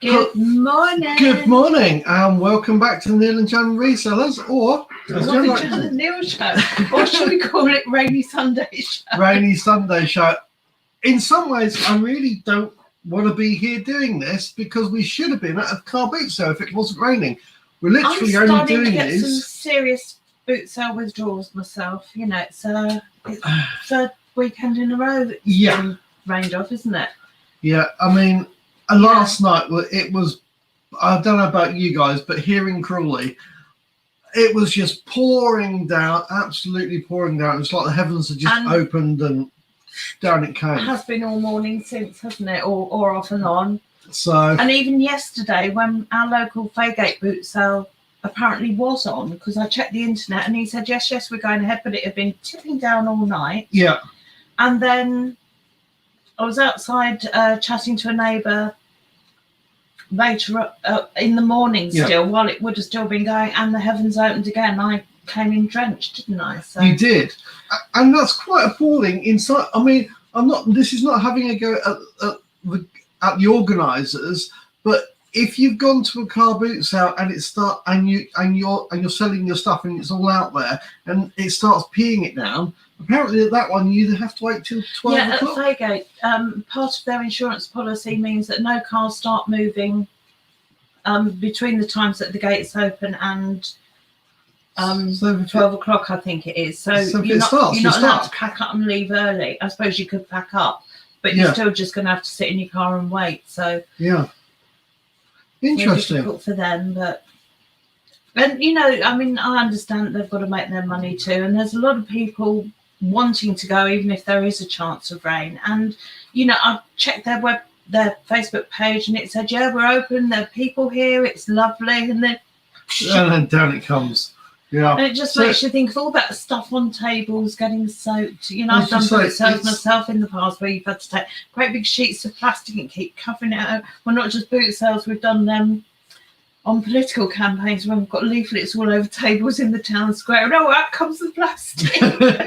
Good morning. Good morning, and welcome back to the Neil and Jan Resellers, or Jan and Neil show, or should we call it Rainy Sunday show? Rainy Sunday show. In some ways, I really don't want to be here doing this because we should have been at a car boot sale if it wasn't raining. We're literally only doing to get this. some serious boot sale withdrawals myself. You know, it's third weekend in a row that's been rained off, isn't it? Yeah, I mean. Last night, it was, I don't know about you guys, but here in Crawley, it was just pouring down, absolutely pouring down. It's like the heavens had just opened and down it came. It has been all morning since, hasn't it? Or off and on. So. And even yesterday, when our local Faygate boot sale apparently was on, because I checked the internet and he said, yes, we're going ahead, but it had been tipping down all night. Yeah. And then I was outside chatting to a neighbour later in the morning still, while it would have still been going, and the heavens opened again. I came in drenched, didn't I? So. You did. And that's quite appalling. Inside, I mean, this is not having a go at the organisers, but if you've gone to a car boot sale and you're selling your stuff and it's all out there and it starts peeing it down, apparently at that one you have to wait till 12 o'clock. Yeah, at Faygate, part of their insurance policy means that no cars start moving between the times that the gates open and 12 o'clock, I think it is. So you're not allowed to pack up and leave early. I suppose you could pack up, but you're still just going to have to sit in your car and wait. So interesting. It's difficult for them, and you know, I mean, I understand they've got to make their money too, and there's a lot of people wanting to go even if there is a chance of rain. And you know, I checked their Facebook page and it said, we're open, there are people here, it's lovely, and then down it comes. Yeah, and it just makes you think of all that stuff on tables getting soaked. You know, I've done boot sales myself in the past where you've had to take great big sheets of plastic and keep covering it out. Well, not just boot sales, we've done them on political campaigns when we've got leaflets all over tables in the town square. And out comes the plastic.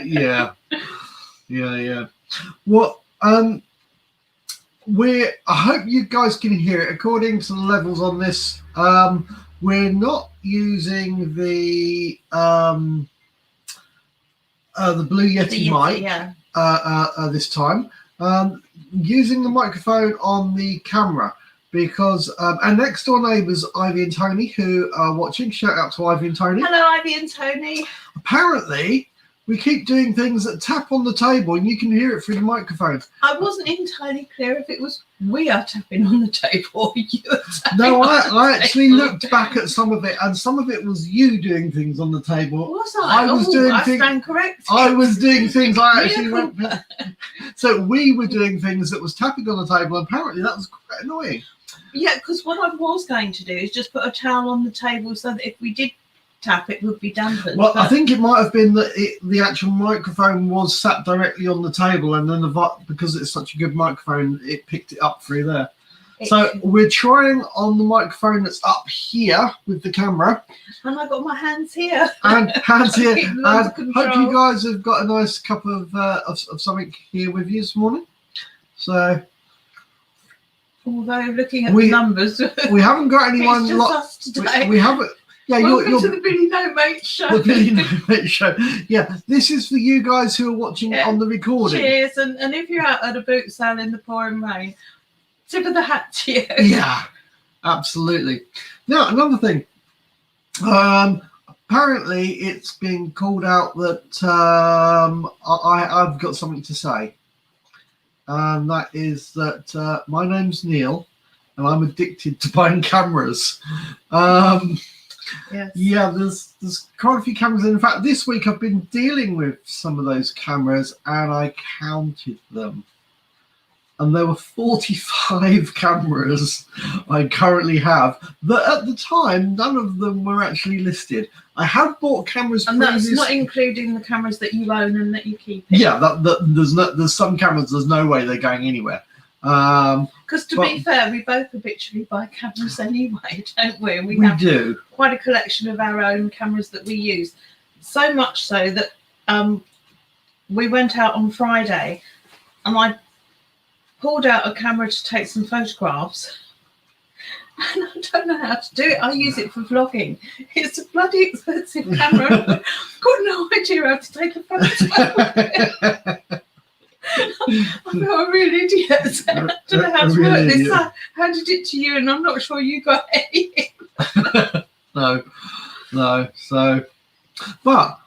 yeah. Well, I hope you guys can hear it. According to the levels on this, we're not using the Blue Yeti mic this time. Using the microphone on the camera because our next door neighbours, Ivy and Tony, who are watching. Shout out to Ivy and Tony. Hello, Ivy and Tony. Apparently, we keep doing things that tap on the table and you can hear it through the microphone. I wasn't entirely clear if it was we are tapping on the table or you are tapping No, I actually looked back at some of it and some of it was you doing things on the table. Was I? I stand corrected. I was doing things I actually went. So we were doing things that was tapping on the table. Apparently that was quite annoying. Yeah, because what I was going to do is just put a towel on the table so that if we did tap, it would be dampened. Well, I think it might have been that the actual microphone was sat directly on the table, and then because it's such a good microphone, it picked it up through there. So we're trying on the microphone that's up here with the camera. And I've got my hands here. And hands here. And hope you guys have got a nice cup of something here with you this morning. So... although looking at the numbers, we haven't got anyone. It's just us today. We haven't. Yeah, welcome to the Billy No Mate show. The Billy No Mate show. Yeah, this is for you guys who are watching on the recording. Cheers, and if you're out at a boot sale in the pouring rain, tip of the hat to you. Yeah, absolutely. Now another thing. Apparently, it's been called out that I've got something to say. And that is that my name's Neil and I'm addicted to buying cameras. Yeah, there's quite a few cameras. In fact, this week I've been dealing with some of those cameras and I counted them. And there were 45 cameras I currently have that at the time, none of them were actually listed. I have bought cameras previously. That's not including the cameras that you own and that you keep. Yeah, there's some cameras, there's no way they're going anywhere. Because to be fair, we both habitually buy cameras anyway, don't we? And we have quite a collection of our own cameras that we use. So much so that we went out on Friday and I pulled out a camera to take some photographs. And I don't know how to do it. I use it for vlogging. It's a bloody expensive camera. I've got no idea how to take a photo. I feel a real idiot. I don't know how to work this. I handed it to you, and I'm not sure you got anything. No. So, but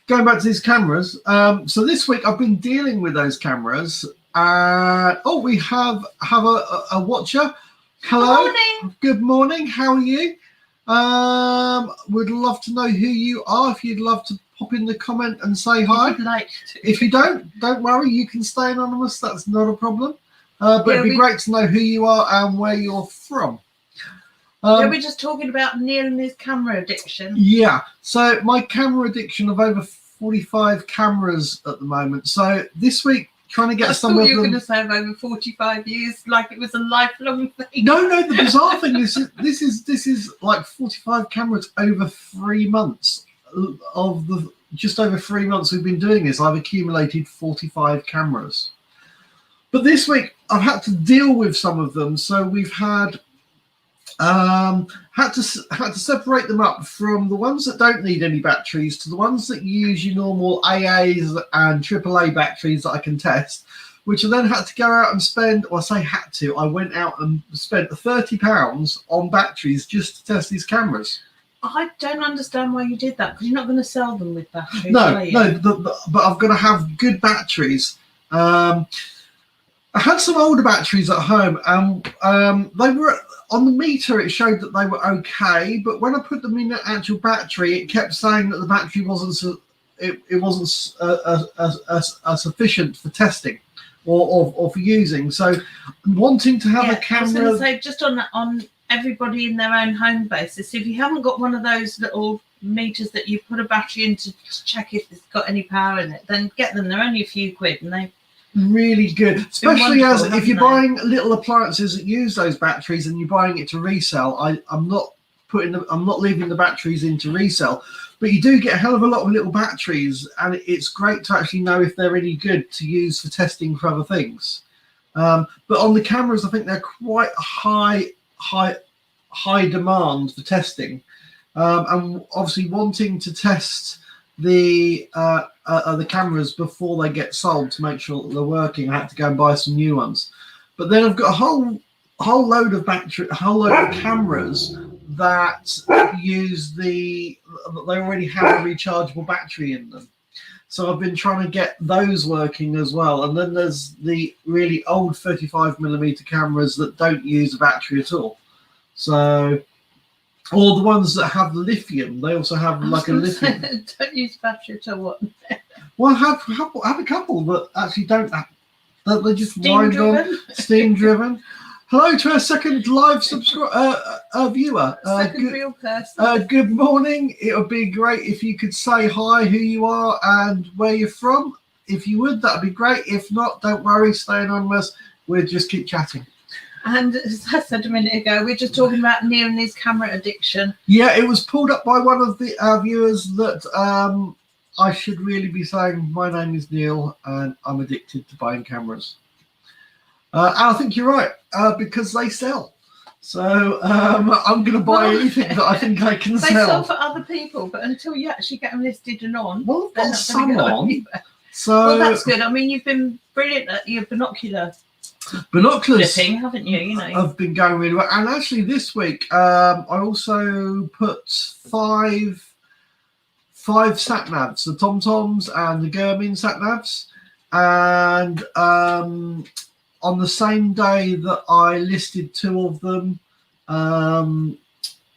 going back to these cameras. So this week I've been dealing with those cameras. We have a watcher. Hello. Morning. Good morning. How are you? Would love to know who you are. If you'd love to pop in the comment and say hi. If you'd like to. If you don't worry. You can stay anonymous. That's not a problem. But it'd be great to know who you are and where you're from. We're just talking about Neil and his camera addiction. Yeah. So my camera addiction of over 45 cameras at the moment. So this week, trying to get some of them. You were going to say of over 45 years, like it was a lifelong thing. No. The bizarre thing is, this is like 45 cameras over 3 months. Of the just over 3 months we've been doing this, I've accumulated 45 cameras. But this week I've had to deal with some of them. So we've had to separate them up from the ones that don't need any batteries to the ones that use your normal AAs and AAA batteries that I can test, which I then had to go out and spend, or I say had to, I went out and spent £30 on batteries just to test these cameras. I don't understand why you did that, because you're not going to sell them with batteries. But I've got to have good batteries. I had some older batteries at home, and they were on the meter. It showed that they were okay, but when I put them in the actual battery, it kept saying that the battery wasn't sufficient for testing or for using. So, wanting to have a camera. I was going to say, just on everybody in their own home basis, if you haven't got one of those little meters that you put a battery in to check if it's got any power in it, then get them. They're only a few quid, and they really good, especially as if you're buying little appliances that use those batteries and you're buying it to resell. I'm not leaving the batteries in to resell, but you do get a hell of a lot of little batteries, and it's great to actually know if they're any good to use for testing for other things. But on the cameras, I think they're quite high demand for testing, and obviously wanting to test the cameras before they get sold to make sure that they're working. I had to go and buy some new ones, but then I've got a whole load of cameras that use they already have a rechargeable battery in them. So I've been trying to get those working as well. And then there's the really old 35mm cameras that don't use a battery at all. So, or the ones that have lithium, they also have like a lithium. Don't use battery at all. What? Well, I have a couple that actually don't. They just wind on, steam driven. Hello to our second live viewer. Second real person. Good morning. It would be great if you could say hi, who you are, and where you're from. If you would, that'd be great. If not, don't worry, stay anonymous. We'll just keep chatting. And as I said a minute ago, we're just talking about Neil and his camera addiction. Yeah, it was pulled up by one of the viewers that I should really be saying, my name is Neil and I'm addicted to buying cameras. And I think you're right, because they sell. So I'm going to buy anything that I think I can sell. They sell for other people, but until you actually get them listed and on, well, I've got some on. So, well, that's good. I mean, you've been brilliant at your binoculars flipping, haven't you? You know, I've been going really well. And actually, this week I also put five sat navs, the TomToms and the Garmin sat navs, and on the same day that I listed two of them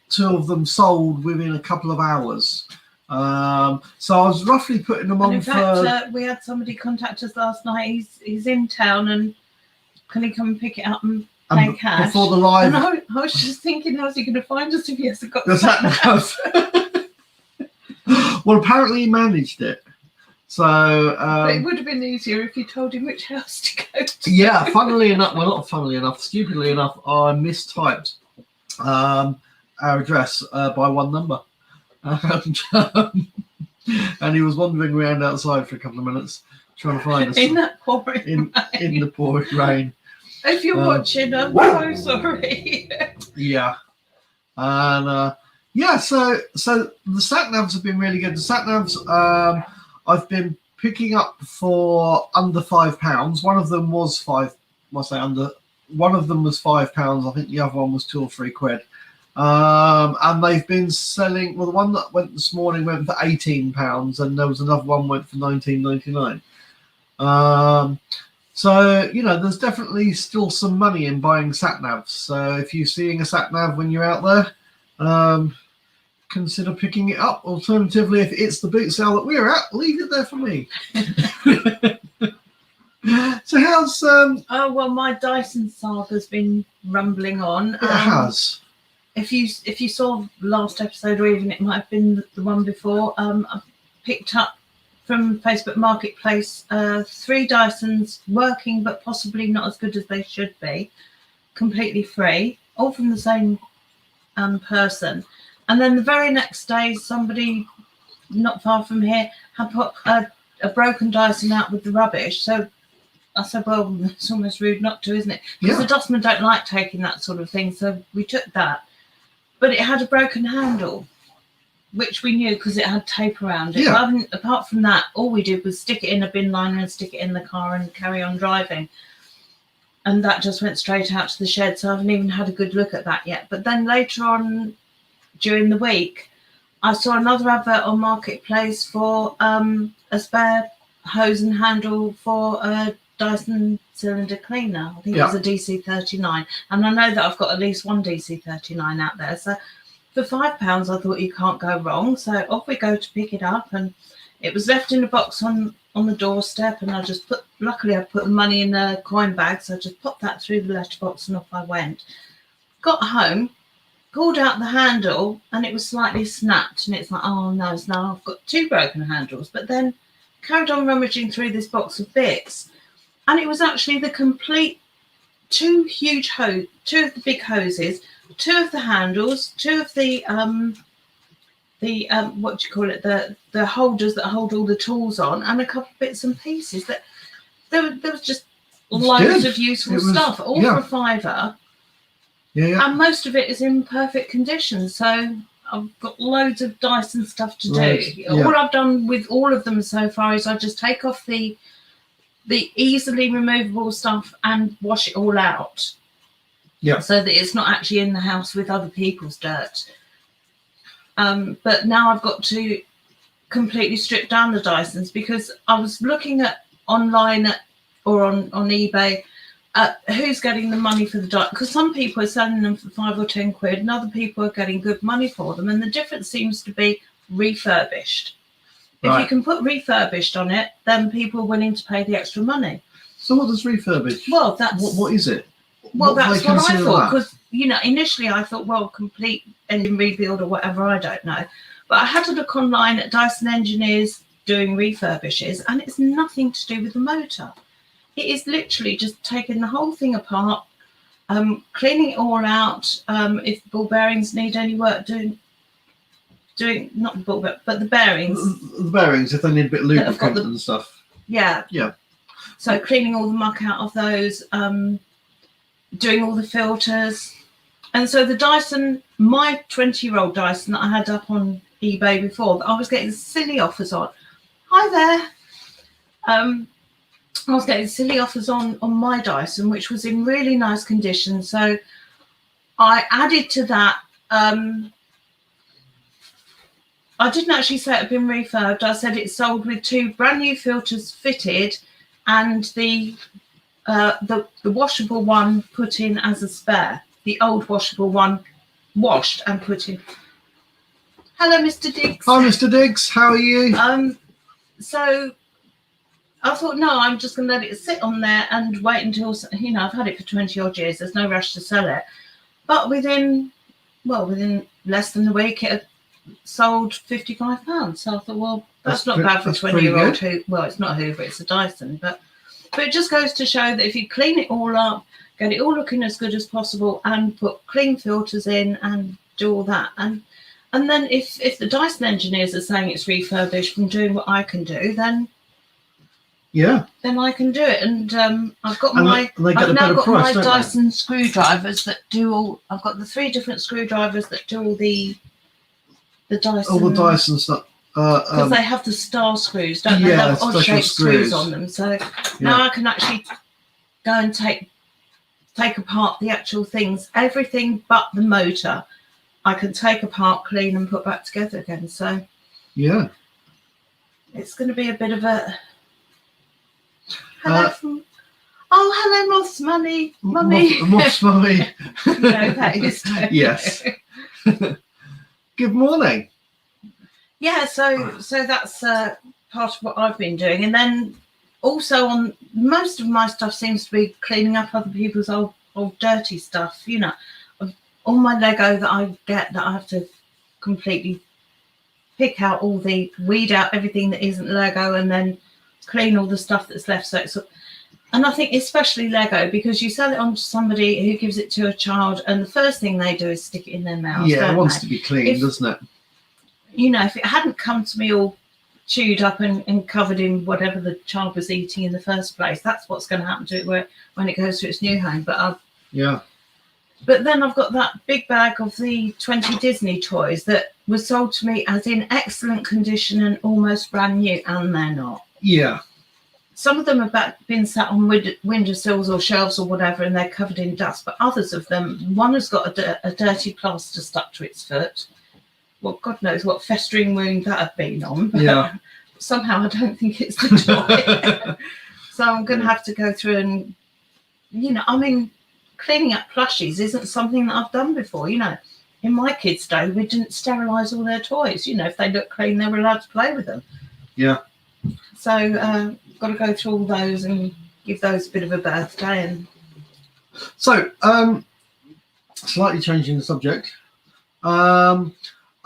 sold within a couple of hours. So I was roughly putting them on. In fact, we had somebody contact us last night. He's in town, and can he come and pick it up and pay cash before the live? And I was just thinking, how's he going to find us if he hasn't got the sat nav? Well, apparently he managed it. So but it would have been easier if you told him which house to go to. Yeah, funnily enough, well, not funnily enough, stupidly enough, I mistyped our address by one number. And he was wandering around outside for a couple of minutes trying to find us In that pouring rain. In the pouring rain. If you're watching, I'm so sorry. Yeah. And so the sat navs have been really good. The sat navs I've been picking up for under £5. One of them was one of them was £5. I think the other one was £2 or £3. And they've been selling. Well, the one that went this morning went for £18, and there was another one went for £19.99. So there's definitely still some money in buying sat navs. So if you're seeing a sat nav when you're out there, consider picking it up. Alternatively, if it's the boot sale that we're at, leave it there for me. So how's oh well, my Dyson saga's been rumbling on. It has. If you saw last episode, or even it might have been the one before, I picked up from Facebook Marketplace 3 Dysons working, but possibly not as good as they should be, completely free, all from the same person. And then the very next day, somebody not far from here had put a broken Dyson out with the rubbish. So I said, well, it's almost rude not to, isn't it? Because the dustmen don't like taking that sort of thing. So we took that. But it had a broken handle, which we knew because it had tape around it. Yeah. But apart from that, all we did was stick it in a bin liner and stick it in the car and carry on driving. And that just went straight out to the shed. So I haven't even had a good look at that yet. But then later on during the week, I saw another advert on Marketplace for a spare hose and handle for a Dyson cylinder cleaner. I think it was a DC39. And I know that I've got at least one DC39 out there. So for £5, I thought you can't go wrong. So off we go to pick it up. And it was left in a box on the doorstep. And luckily I put the money in a coin bag. So I just popped that through the letterbox and off I went. Got home, pulled out the handle, and it was slightly snapped. And it's like, oh no, so now I've got 2 broken handles. But then carried on rummaging through this box of bits. And it was actually the complete 2 of the big hoses, 2 of the handles, 2 of the what do you call it, the holders that hold all the tools on, and a couple of bits and pieces. That there was just loads of useful stuff, all for £5. Yeah. And most of it is in perfect condition. So I've got loads of Dyson stuff to do. All I've done with all of them so far is I just take off the easily removable stuff and wash it all out. Yeah. So that it's not actually in the house with other people's dirt. But now I've got to completely strip down the Dysons, because I was looking at online or on eBay who's getting the money for the Dyson, because some people are selling them for £5 or £10 and other people are getting good money for them, and the difference seems to be refurbished. If you can put refurbished on it, then people are willing to pay the extra money. So what does refurbished? Well, that's what is it? Well, that's what I thought, because initially I thought, well, complete engine rebuild or whatever, I don't know. But I had to look online at Dyson engineers doing refurbishes, and it's nothing to do with the motor. It is literally just taking the whole thing apart, cleaning it all out. If the ball bearings need any work doing not the ball, but the bearings. The bearings, if they need a bit of lubricant and stuff. Yeah. So cleaning all the muck out of those, doing all the filters. And so the Dyson, my 20-year-old Dyson that I had up on eBay before, I was getting silly offers on. Hi there. I was getting silly offers on my Dyson, which was in really nice condition. So I added to that. I didn't actually say it had been refurbed. I said it's sold with 2 brand new filters fitted, and the washable one put in as a spare. The old washable one washed and put in. Hello, Mr. Diggs. Hi, Mr. Diggs. How are you? So I thought, no, I'm just going to let it sit on there and wait until, I've had it for 20 odd years. There's no rush to sell it. But within less than a week, it had sold £55. So I thought, well, that's not bad for a 20-year-old Hoover. Well, it's not a Hoover, it's a Dyson. But it just goes to show that if you clean it all up, get it all looking as good as possible, and put clean filters in and do all that. And then if the Dyson engineers are saying it's refurbished from doing what I can do, then Yeah. then I can do it. And I've got And my they get I've a now better got price, my don't they? Dyson screwdrivers that do all. I've got the 3 different screwdrivers that do all the Dyson. All the Dyson stuff. Because they have the star screws, don't they? Yeah, They've odd special shaped screws screws on them. So now I can actually go and take apart the actual things, everything but the motor. I can take apart, clean, and put back together again. So yeah, it's going to be a bit of a hello from. Oh, hello, Moth's mummy. Moth's mummy. You know that is. Yes. Good morning. Yeah, so that's part of what I've been doing, and then also on most of my stuff seems to be cleaning up other people's old dirty stuff. You know, all my Lego that I get that I have to completely pick out weed out everything that isn't Lego, and then clean all the stuff that's left. So it's, and I think especially Lego, because you sell it on to somebody who gives it to a child, and the first thing they do is stick it in their mouth. Yeah, it wants to be clean, doesn't it? You know, if it hadn't come to me all chewed up and covered in whatever the child was eating in the first place, that's what's going to happen to it when it goes to its new home. But then I've got that big bag of the 20 Disney toys that was sold to me as in excellent condition and almost brand new, and they're not. Yeah. Some of them have been sat on windowsills or shelves or whatever, and they're covered in dust. But others of them, one has got a dirty plaster stuck to its foot. Well, God knows what festering wound that had been on. But yeah. Somehow I don't think it's the toy. So I'm going to have to go through and, you know, I mean, cleaning up plushies isn't something that I've done before. You know, in my kids' day, we didn't sterilise all their toys. You know, if they looked clean, they were allowed to play with them. Yeah. So got to go through all those and give those a bit of a birthday. And so, slightly changing the subject.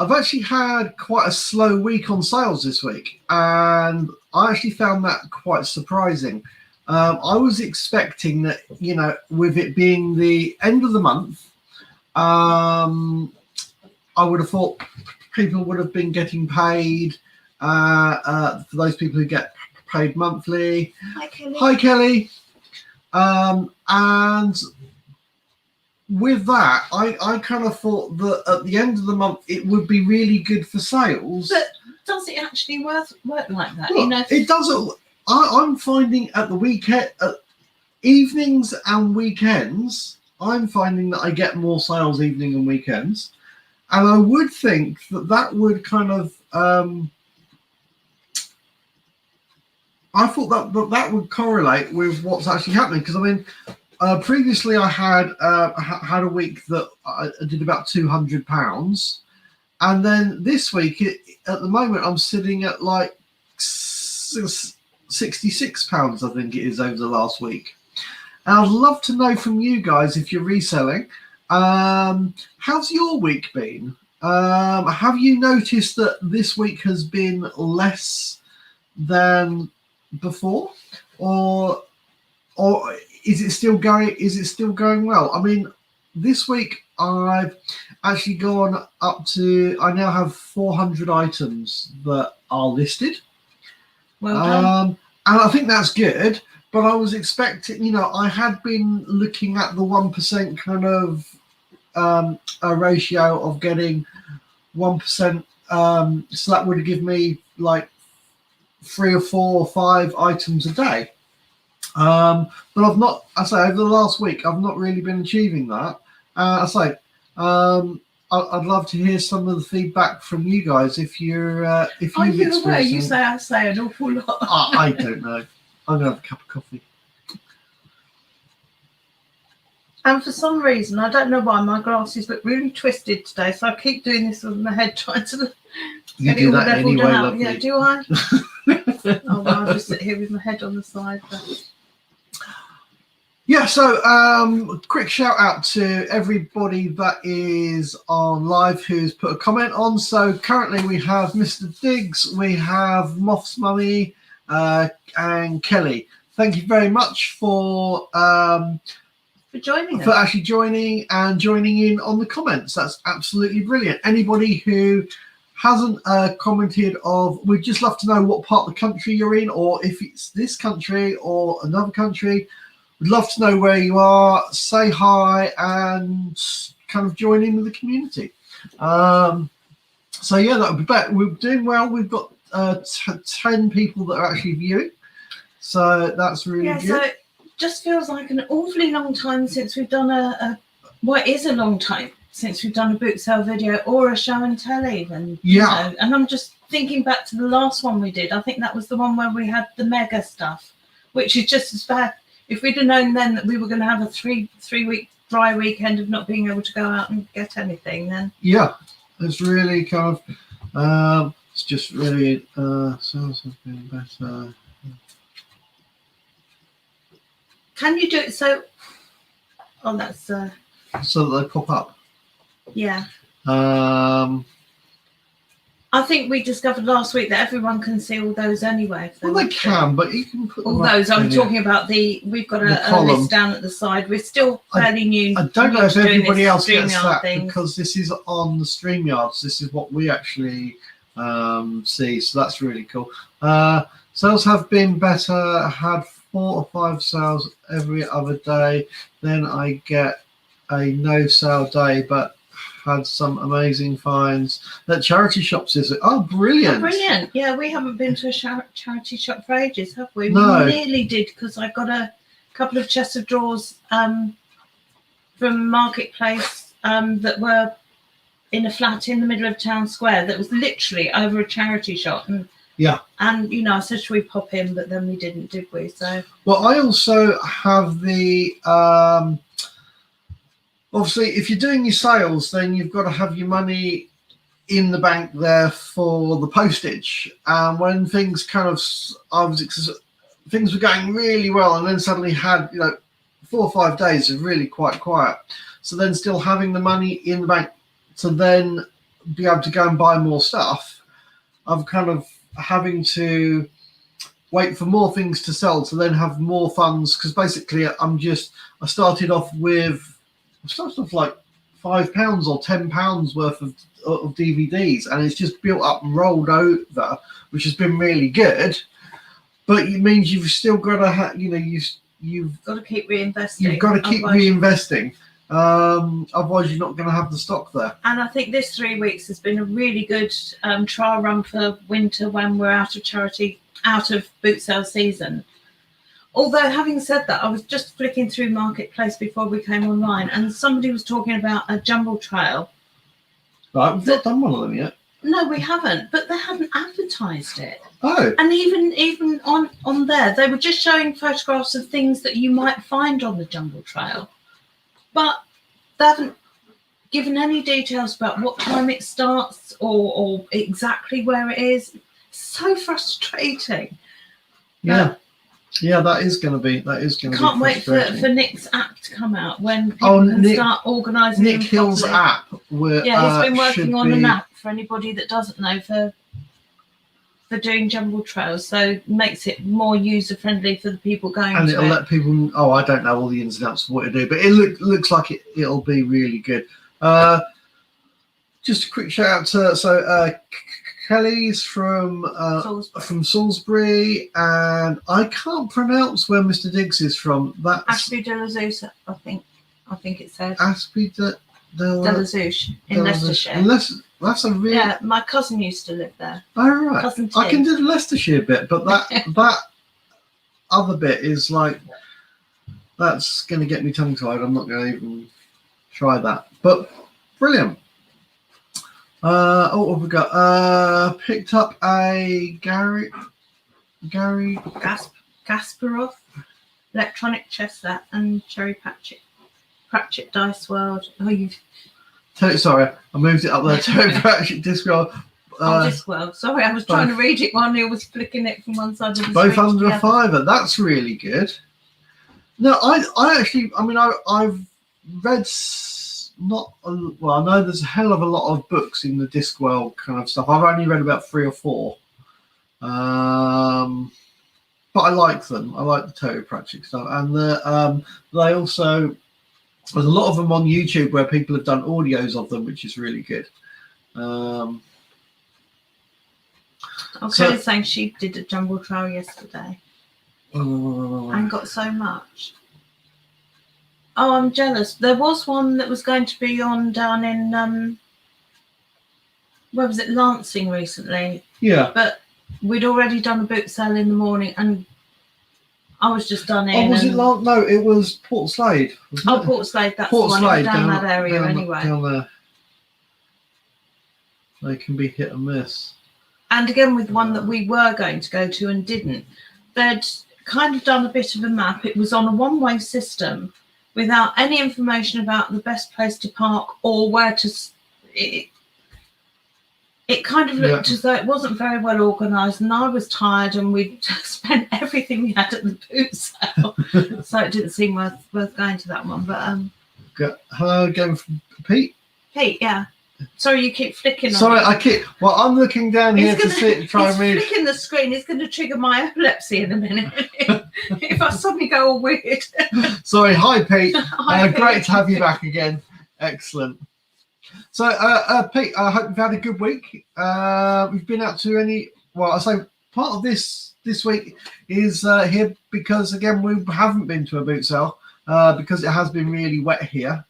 I've actually had quite a slow week on sales this week, and I actually found that quite surprising. I was expecting that, you know, with it being the end of the month, I would have thought people would have been getting paid. For those people who get paid monthly. Hi, Kelly. Hi, Kelly. And with that, I kind of thought that at the end of the month it would be really good for sales. But does it actually work like that? Well, you know, it doesn't. I'm finding at the weekend, evenings and weekends, I'm finding that I get more sales evening and weekends, and I would think that would kind of. I thought that would correlate with what's actually happening, because I mean, previously I had a week that I did about £200, and then this week at the moment I'm sitting at like £66, I think it is, over the last week. And I'd love to know from you guys, if you're reselling, how's your week been? Have you noticed that this week has been less than before, or is it still going well? I mean, this week I've actually gone up to, I now have 400 items that are listed. well done. And I think that's good, but I was expecting, you know, I had been looking at the 1% kind of a ratio of getting 1%, so that would give me like 3 or 4 or 5 items a day. But I've not, I say, over the last week, I've not really been achieving that. I'd love to hear some of the feedback from you guys if you've experienced. Aware? You say I say an awful lot. I don't know. I'm gonna have a cup of coffee. And for some reason, I don't know why, my glasses look really twisted today, so I keep doing this with my head, trying to You do that anyway, lovely. Yeah, do I? Oh, well, I'll just sit here with my head on the side. But... Yeah, so quick shout out to everybody that is on live who's put a comment on. So currently we have Mr. Diggs, we have Moth's Mummy, and Kelly. Thank you very much for joining us. For actually joining in on the comments. That's absolutely brilliant. Anybody who hasn't commented of, we'd just love to know what part of the country you're in, or if it's this country or another country. We'd love to know where you are. Say hi and kind of join in with the community. So yeah, that would be better. We're doing well. We've got 10 people that are actually viewing, so that's really good. So it just feels like an awfully long time since we've done it is a long time since we've done a boot sale video or a show and tell even. Yeah. And I'm just thinking back to the last one we did. I think that was the one where we had the mega stuff, which is just as bad. If we'd have known then that we were going to have a three-week dry weekend of not being able to go out and get anything, then yeah, it's really kind of it's just really sales have been better. Can you do it so? Oh, that's so that they pop up. Yeah. I think we discovered last week that everyone can see all those anyway. Well, they can, but you can put all them those. I'm talking about we've got a list down at the side. We're still fairly new. I don't know if everybody else gets that thing. because this is on the StreamYards. This is what we actually see. So that's really cool. Sales have been better. Had 4 or 5 sales every other day. Then I get a no sale day, but had some amazing finds at charity shops. Is it? Oh, brilliant! Oh, brilliant! Yeah, we haven't been to a charity shop for ages, have we? No. We nearly did because I got a couple of chests of drawers from Marketplace that were in a flat in the middle of town square that was literally over a charity shop. And I said, should we pop in? But then we didn't, did we? So well, I also have the obviously, if you're doing your sales, then you've got to have your money in the bank there for the postage. And when things things were going really well, and then suddenly had 4 or 5 days of really quite quiet. So then still having the money in the bank to then be able to go and buy more stuff, I'm kind of having to wait for more things to sell to then have more funds, because basically I started off like £5 or £10 worth of DVDs, and it's just built up and rolled over, which has been really good. But it means you've still got to you've got to keep reinvesting. You've got to keep reinvesting. Otherwise, you're not going to have the stock there. And I think this 3 weeks has been a really good trial run for winter when we're out of boot sale season. Although, having said that, I was just flicking through Marketplace before we came online, and somebody was talking about a jumble trail. Right, we've not done one of them yet. No, we haven't, but they hadn't advertised it. Oh. And even on there, they were just showing photographs of things that you might find on the jumble trail. But they haven't given any details about what time it starts or exactly where it is. So frustrating. Yeah. Yeah, that is going to be Can't wait for Nick's app to come out when people can start organising. Nick Hill's app. He's been working on an app for anybody that doesn't know for doing jumble trails, so makes it more user friendly for the people going. And it'll let people. Oh, I don't know all the ins and outs of what to do, but it looks like it'll be really good. Just a quick shout out to Kelly's from Salisbury, and I can't pronounce where Mr. Diggs is from. That's Ashby de la Zouche, I think it said. Ashby de la Zouche in Leicestershire. That's a really... Yeah, my cousin used to live there. Oh, right. Cousin Tim. I can do the Leicestershire bit, but that other bit is like, that's going to get me tongue-tied. I'm not going to even try that. But brilliant. What have we got? Picked up a Gary Kasparov electronic chess set and Cherry Pratchett Dice World. Sorry, I moved it up there. Terry Pratchett Discworld. Discworld. Sorry, I was trying to read it while Neil was flicking it from one side of the both under a £5. That's really good. No, I've read. I know there's a hell of a lot of books in the Discworld kind of stuff. I've only read about 3 or 4, but I like them. I like the Terry Pratchett stuff, and they also, there's a lot of them on YouTube where people have done audios of them, which is really good. Kelly's saying she did a jumble trial yesterday and got so much. Oh, I'm jealous. There was one that was going to be on down in where was it, Lancing recently. Yeah. But we'd already done a boot sale in the morning, and I was just done in. Oh, was it No, it was Port Slade. Oh, Port Slade. That's Port the one. Slade, down that area anyway. Down there. They can be hit and miss. And again, with one that we were going to go to and didn't, they'd kind of done a bit of a map. It was on a one-way system without any information about the best place to park or where to. It kind of looked as though it wasn't very well organised, and I was tired, and we'd spent everything we had at the boot sale, so it didn't seem worth going to that one. But hello again from Pete. Pete, yeah. Sorry, you keep flicking. Sorry, Well, I'm looking down here to try and read. He's flicking the screen. It's going to trigger my epilepsy in a minute if I suddenly go all weird. Sorry, hi Pete. Hi, Pete. Great to have you back again. Excellent. So, Pete, I hope you've had a good week. We've been out to any. Well, I say part of this week is here because again we haven't been to a boot sale because it has been really wet here.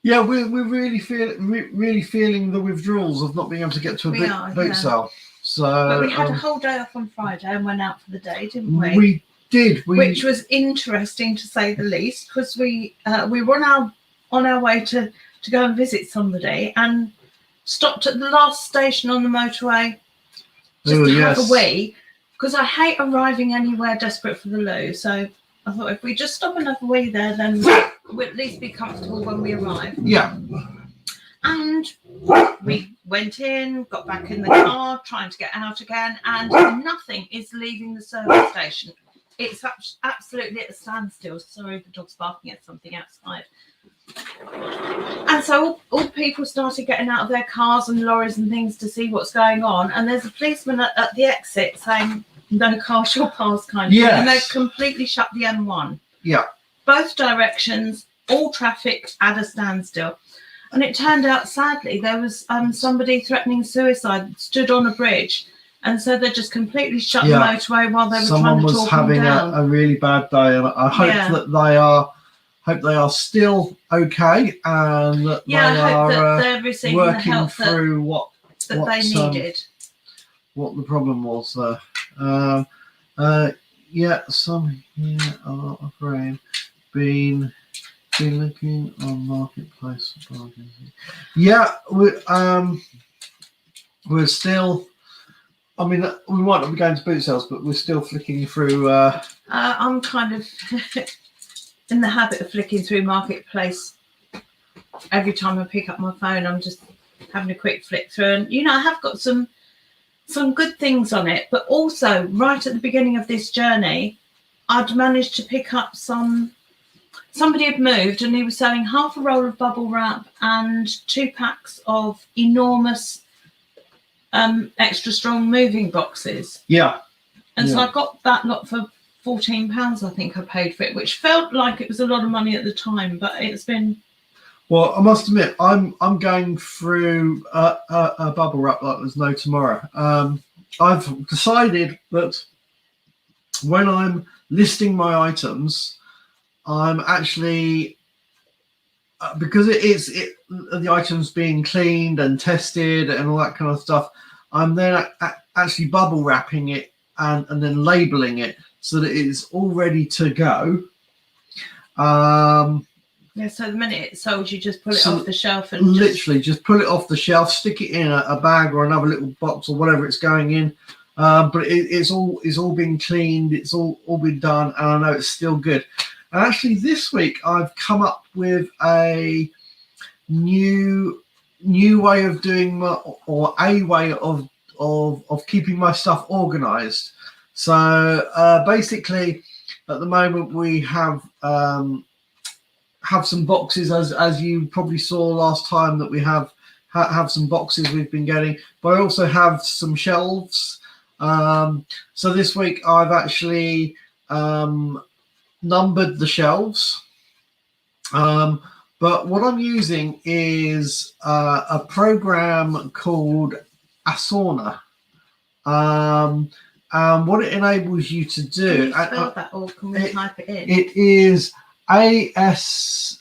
Yeah, we're really feeling the withdrawals of not being able to get to a boot sale. So, but we had a whole day off on Friday and went out for the day, didn't we? We did. Which was interesting to say the least, because we were on our way to go and visit somebody and stopped at the last station on the motorway just to have a wee, because I hate arriving anywhere desperate for the loo. So I thought if we just stop and have a wee there, then we'll at least be comfortable when we arrive. Yeah. And we went in, got back in the car, trying to get out again, and nothing is leaving the service station. It's absolutely at a standstill. Sorry, the dog's barking at something outside. And so all people started getting out of their cars and lorries and things to see what's going on. And there's a policeman at the exit saying, no car shall pass, kind of thing. And they've completely shut the M1. Yeah. Both directions, all traffic at a standstill. And it turned out, sadly, there was somebody threatening suicide, stood on a bridge. And so they just completely shut the motorway while they were trying to talk having them down. a really bad day, and I hope that they are still okay, and that I hope that they're receiving the help through that they needed. What the problem was there. Some here are offering been looking on marketplace for bargains. Yeah, we're still. I mean, we might not be going to boot sales, but we're still flicking through. I'm kind of in the habit of flicking through marketplace every time I pick up my phone. I'm just having a quick flick through, and I have got some good things on it. But also, right at the beginning of this journey, I'd managed to pick up somebody had moved, and he was selling half a roll of bubble wrap and 2 packs of enormous extra strong moving boxes. Yeah. And so I got that lot for £14, I think I paid for it, which felt like it was a lot of money at the time, but it's been. Well, I must admit, I'm going through a bubble wrap like there's no tomorrow. I've decided that when I'm listing my items, I'm actually because the items being cleaned and tested and all that kind of stuff. I'm then actually bubble wrapping it and then labeling it so that it's all ready to go. So the minute it's sold, you just pull it off the shelf and literally just pull it off the shelf, stick it in a bag or another little box or whatever it's going in. But it's all been cleaned, it's all been done, and I know it's still good. And actually, this week I've come up with a new way of doing a way of keeping my stuff organized. So basically, at the moment we have some boxes, as you probably saw last time, that we have some boxes we've been getting, but I also have some shelves. So this week I've actually numbered the shelves. But what I'm using is a program called Asana. And what it enables you to do. Can you spell that, or can we type it in? It is ASANA.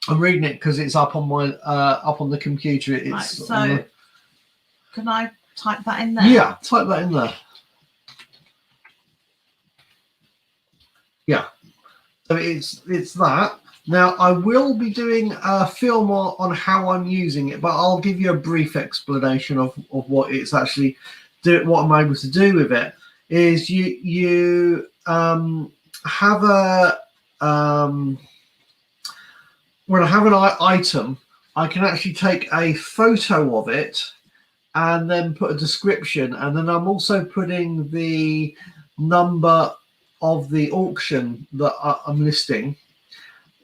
I'm reading it because it's up on my up on the computer. It's right, so can I type that in there? Yeah, type that in there. Yeah, so it's that. Now I will be doing a film on how I'm using it, but I'll give you a brief explanation of what it's actually what I'm able to do with it. Is you have a when I have an item, I can actually take a photo of it and then put a description, and then I'm also putting the number of the auction that I'm listing,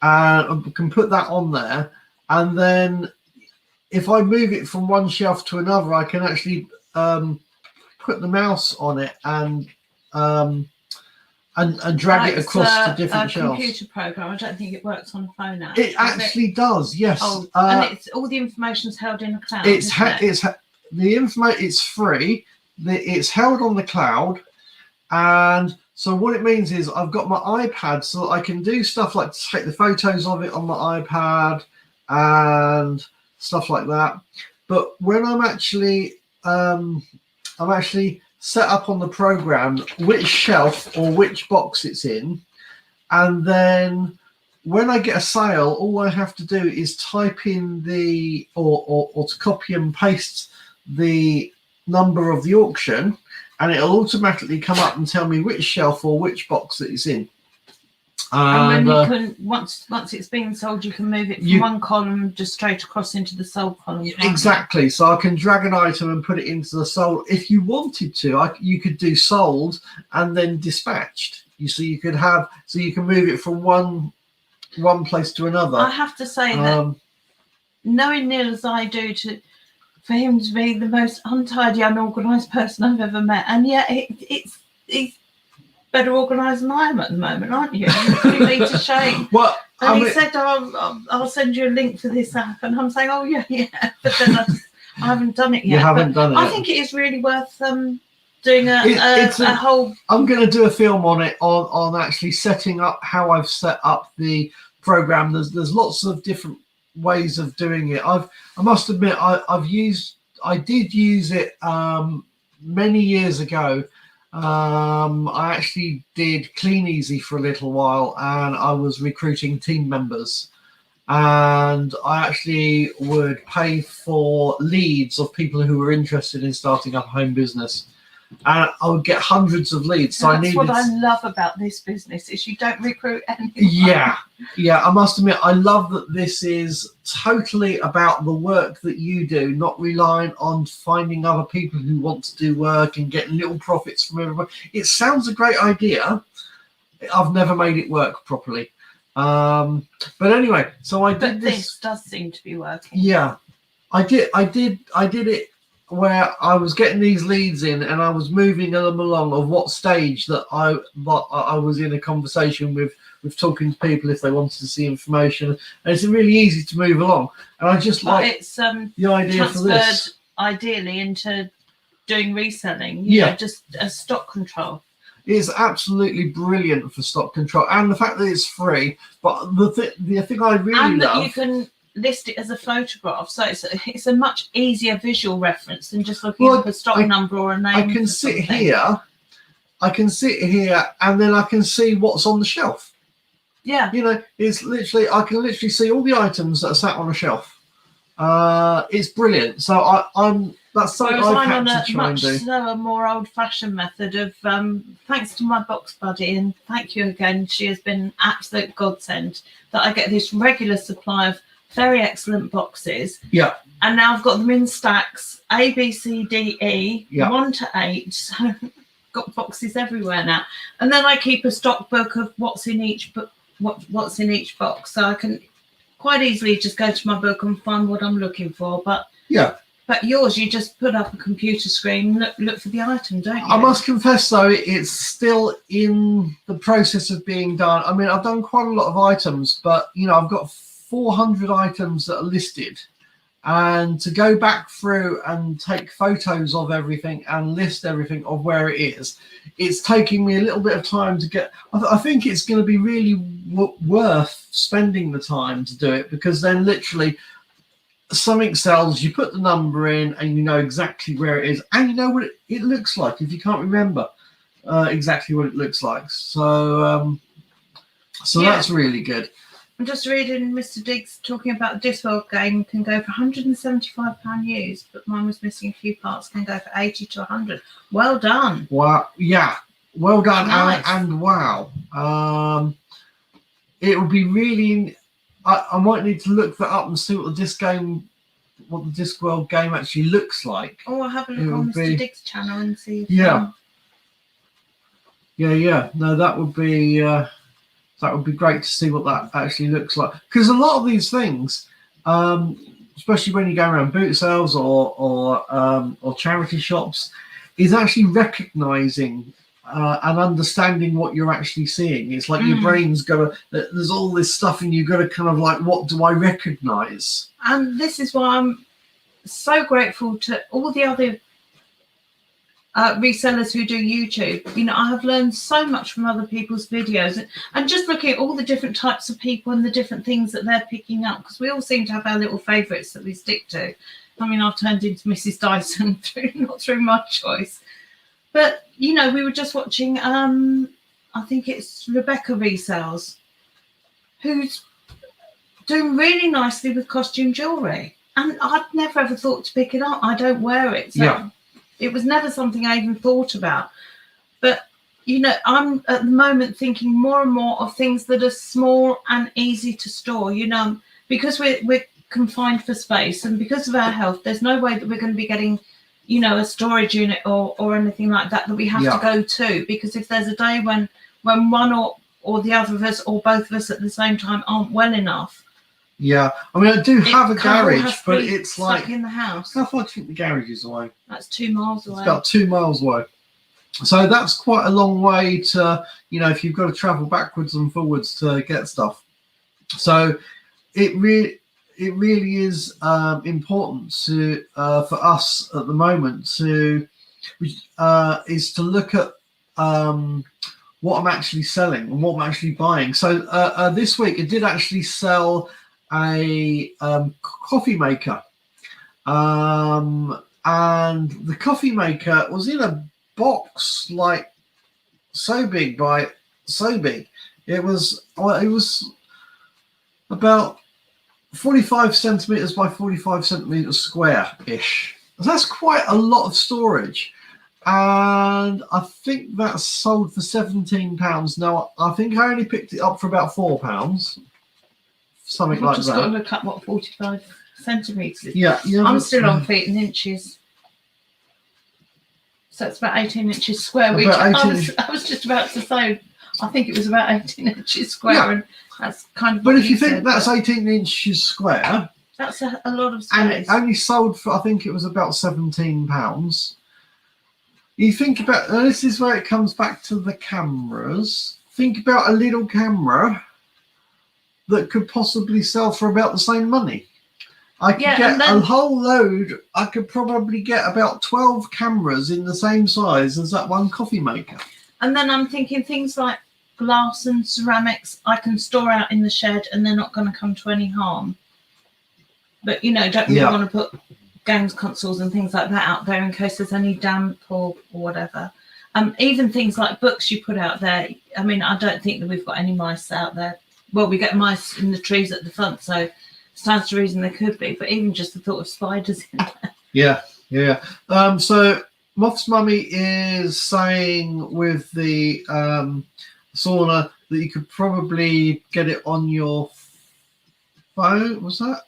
and I can put that on there. And then if I move it from one shelf to another, I can actually put the mouse on it and drag it across to different shelves. It's a computer program. I don't think it works on a phone app. It actually does, yes. Oh, and it's all the information is held in the cloud. It's free. It's held on the cloud, and so what it means is I've got my iPad, so that I can do stuff like take the photos of it on my iPad and stuff like that. But when I'm actually set up on the program which shelf or which box it's in, and then when I get a sale, all I have to do is type in the or to copy and paste the number of the auction, and it'll automatically come up and tell me which shelf or which box that it's in. And then you can once it's been sold, you can move it from one column just straight across into the sold column. Exactly. So I can drag an item and put it into the sold. If you wanted to, you could do sold and then dispatched. You can move it from one place to another. I have to say that knowing Neil as I do, for him to be the most untidy, unorganised person I've ever met, and yet he's better organised than I am at the moment, aren't you? You're putting me to shame. Well, and he said, I'll send you a link for this app, and I'm saying, oh yeah, but then I haven't done it yet. You haven't done it. I think it is really worth doing a whole. I'm going to do a film on it on actually setting up how I've set up the program. There's lots of different ways of doing it. I must admit I did use it many years ago. I actually did Clean Easy for a little while, and I was recruiting team members, and I actually would pay for leads of people who were interested in starting up a home business, and I would get hundreds of leads. So That's what I love about this business is you don't recruit anyone. Yeah. I must admit, I love that this is totally about the work that you do, not relying on finding other people who want to do work and getting little profits from everyone. It sounds a great idea. I've never made it work properly. But anyway, so I did this. This does seem to be working. Yeah, I did it where I was getting these leads in, and I was moving them along of what stage that I was in a conversation with talking to people if they wanted to see information, and it's really easy to move along. And I just it's the idea for this ideally into doing reselling. Just a stock control. It's absolutely brilliant for stock control, and the fact that it's free. But the thing I really and love, that you can list it as a photograph, so it's a much easier visual reference than just looking up a stock number or a name. I can sit here, and then I can see what's on the shelf. Yeah, it's literally I can literally see all the items that are sat on a shelf. It's brilliant. So that's something I've had to try and do. I'm on a much slower, more old-fashioned method of thanks to my box buddy, and thank you again. She has been an absolute godsend that I get this regular supply of very excellent boxes. Yeah. And now I've got them in stacks, A, B, C, D, E, 1 to 8. So got boxes everywhere now. And then I keep a stock book of what's in each book, what's in each box. So I can quite easily just go to my book and find what I'm looking for. But But yours, you just put up a computer screen, look for the item, don't you? I must confess, though, it's still in the process of being done. I mean, I've done quite a lot of items, but, you know, I've got 400 items that are listed. And to go back through and take photos of everything and list everything of where it is, it's taking me a little bit of time to get. I think it's going to be really worth spending the time to do it, because then literally something sells, you put the number in and you know exactly where it is, and you know what it looks like if you can't remember exactly what it looks like. So that's really good. I'm just reading Mr. Diggs talking about the Discworld game can go for £175 used, but mine was missing a few parts, can go for 80 to 100. Well done. Wow. Yeah. Well done. Nice. And wow. It would be really. I might need to look that up and see what the Discworld game actually looks like. Oh, I'll have a look on Mr. Diggs' channel and see. If, Yeah. No, that would be. That would be great to see what that actually looks like. Because a lot of these things, especially when you go around boot sales or charity shops, is actually recognizing and understanding what you're actually seeing. It's like your brain's got to. There's all this stuff, and you've got to kind of like, what do I recognize? And this is why I'm so grateful to all the other resellers who do YouTube. You know, I have learned so much from other people's videos, and just looking at all the different types of people and the different things that they're picking up, because we all seem to have our little favourites that we stick to. I mean, I've turned into Mrs. Dyson not through my choice, but you know, we were just watching. I think it's Rebecca Resells, who's doing really nicely with costume jewellery, and I'd never ever thought to pick it up. I don't wear it, so. Yeah. It was never something I even thought about. But, you know, I'm at the moment thinking more and more of things that are small and easy to store, you know, because we're confined for space, and because of our health, there's no way that we're going to be getting, you know, a storage unit or anything like that we have to go to. Because if there's a day when one or the other of us or both of us at the same time aren't well enough. Yeah, I mean, I do have a garage, but it's like in the house. How far do you think the garage is away? That's 2 miles away. It's about 2 miles away. So that's quite a long way to, you know, if you've got to travel backwards and forwards to get stuff. So it really is important to for us at the moment is to look at what I'm actually selling and what I'm actually buying. So this week I did actually sell a coffee maker, and the coffee maker was in a box like so big by so big. It was about 45 centimeters by 45 centimeters square-ish. That's quite a lot of storage, and I think that's sold for £17. Now I think I only picked it up for about £4. Something like that. I've just got to look up what 45 centimetres. Yeah. I'm still on feet and inches. So it's about 18 inches square, which I was just about to say, I think it was about 18 inches square. Yeah. And that's kind of. But if you think that's 18 inches square, that's a lot of space. And it only sold for, I think it was about £17. You think about, this is where it comes back to the cameras. Think about a little camera that could possibly sell for about the same money. I could get a whole load. I could probably get about 12 cameras in the same size as that one coffee maker. And then I'm thinking things like glass and ceramics I can store out in the shed and they're not going to come to any harm. But, you know, don't really want to put games consoles and things like that out there in case there's any damp or whatever. Even things like books you put out there. I mean, I don't think that we've got any mice out there. Well, we get mice in the trees at the front, so it stands to reason there could be. But even just the thought of spiders in there. Yeah. So Moth's mummy is saying with the sauna that you could probably get it on your phone. What's that?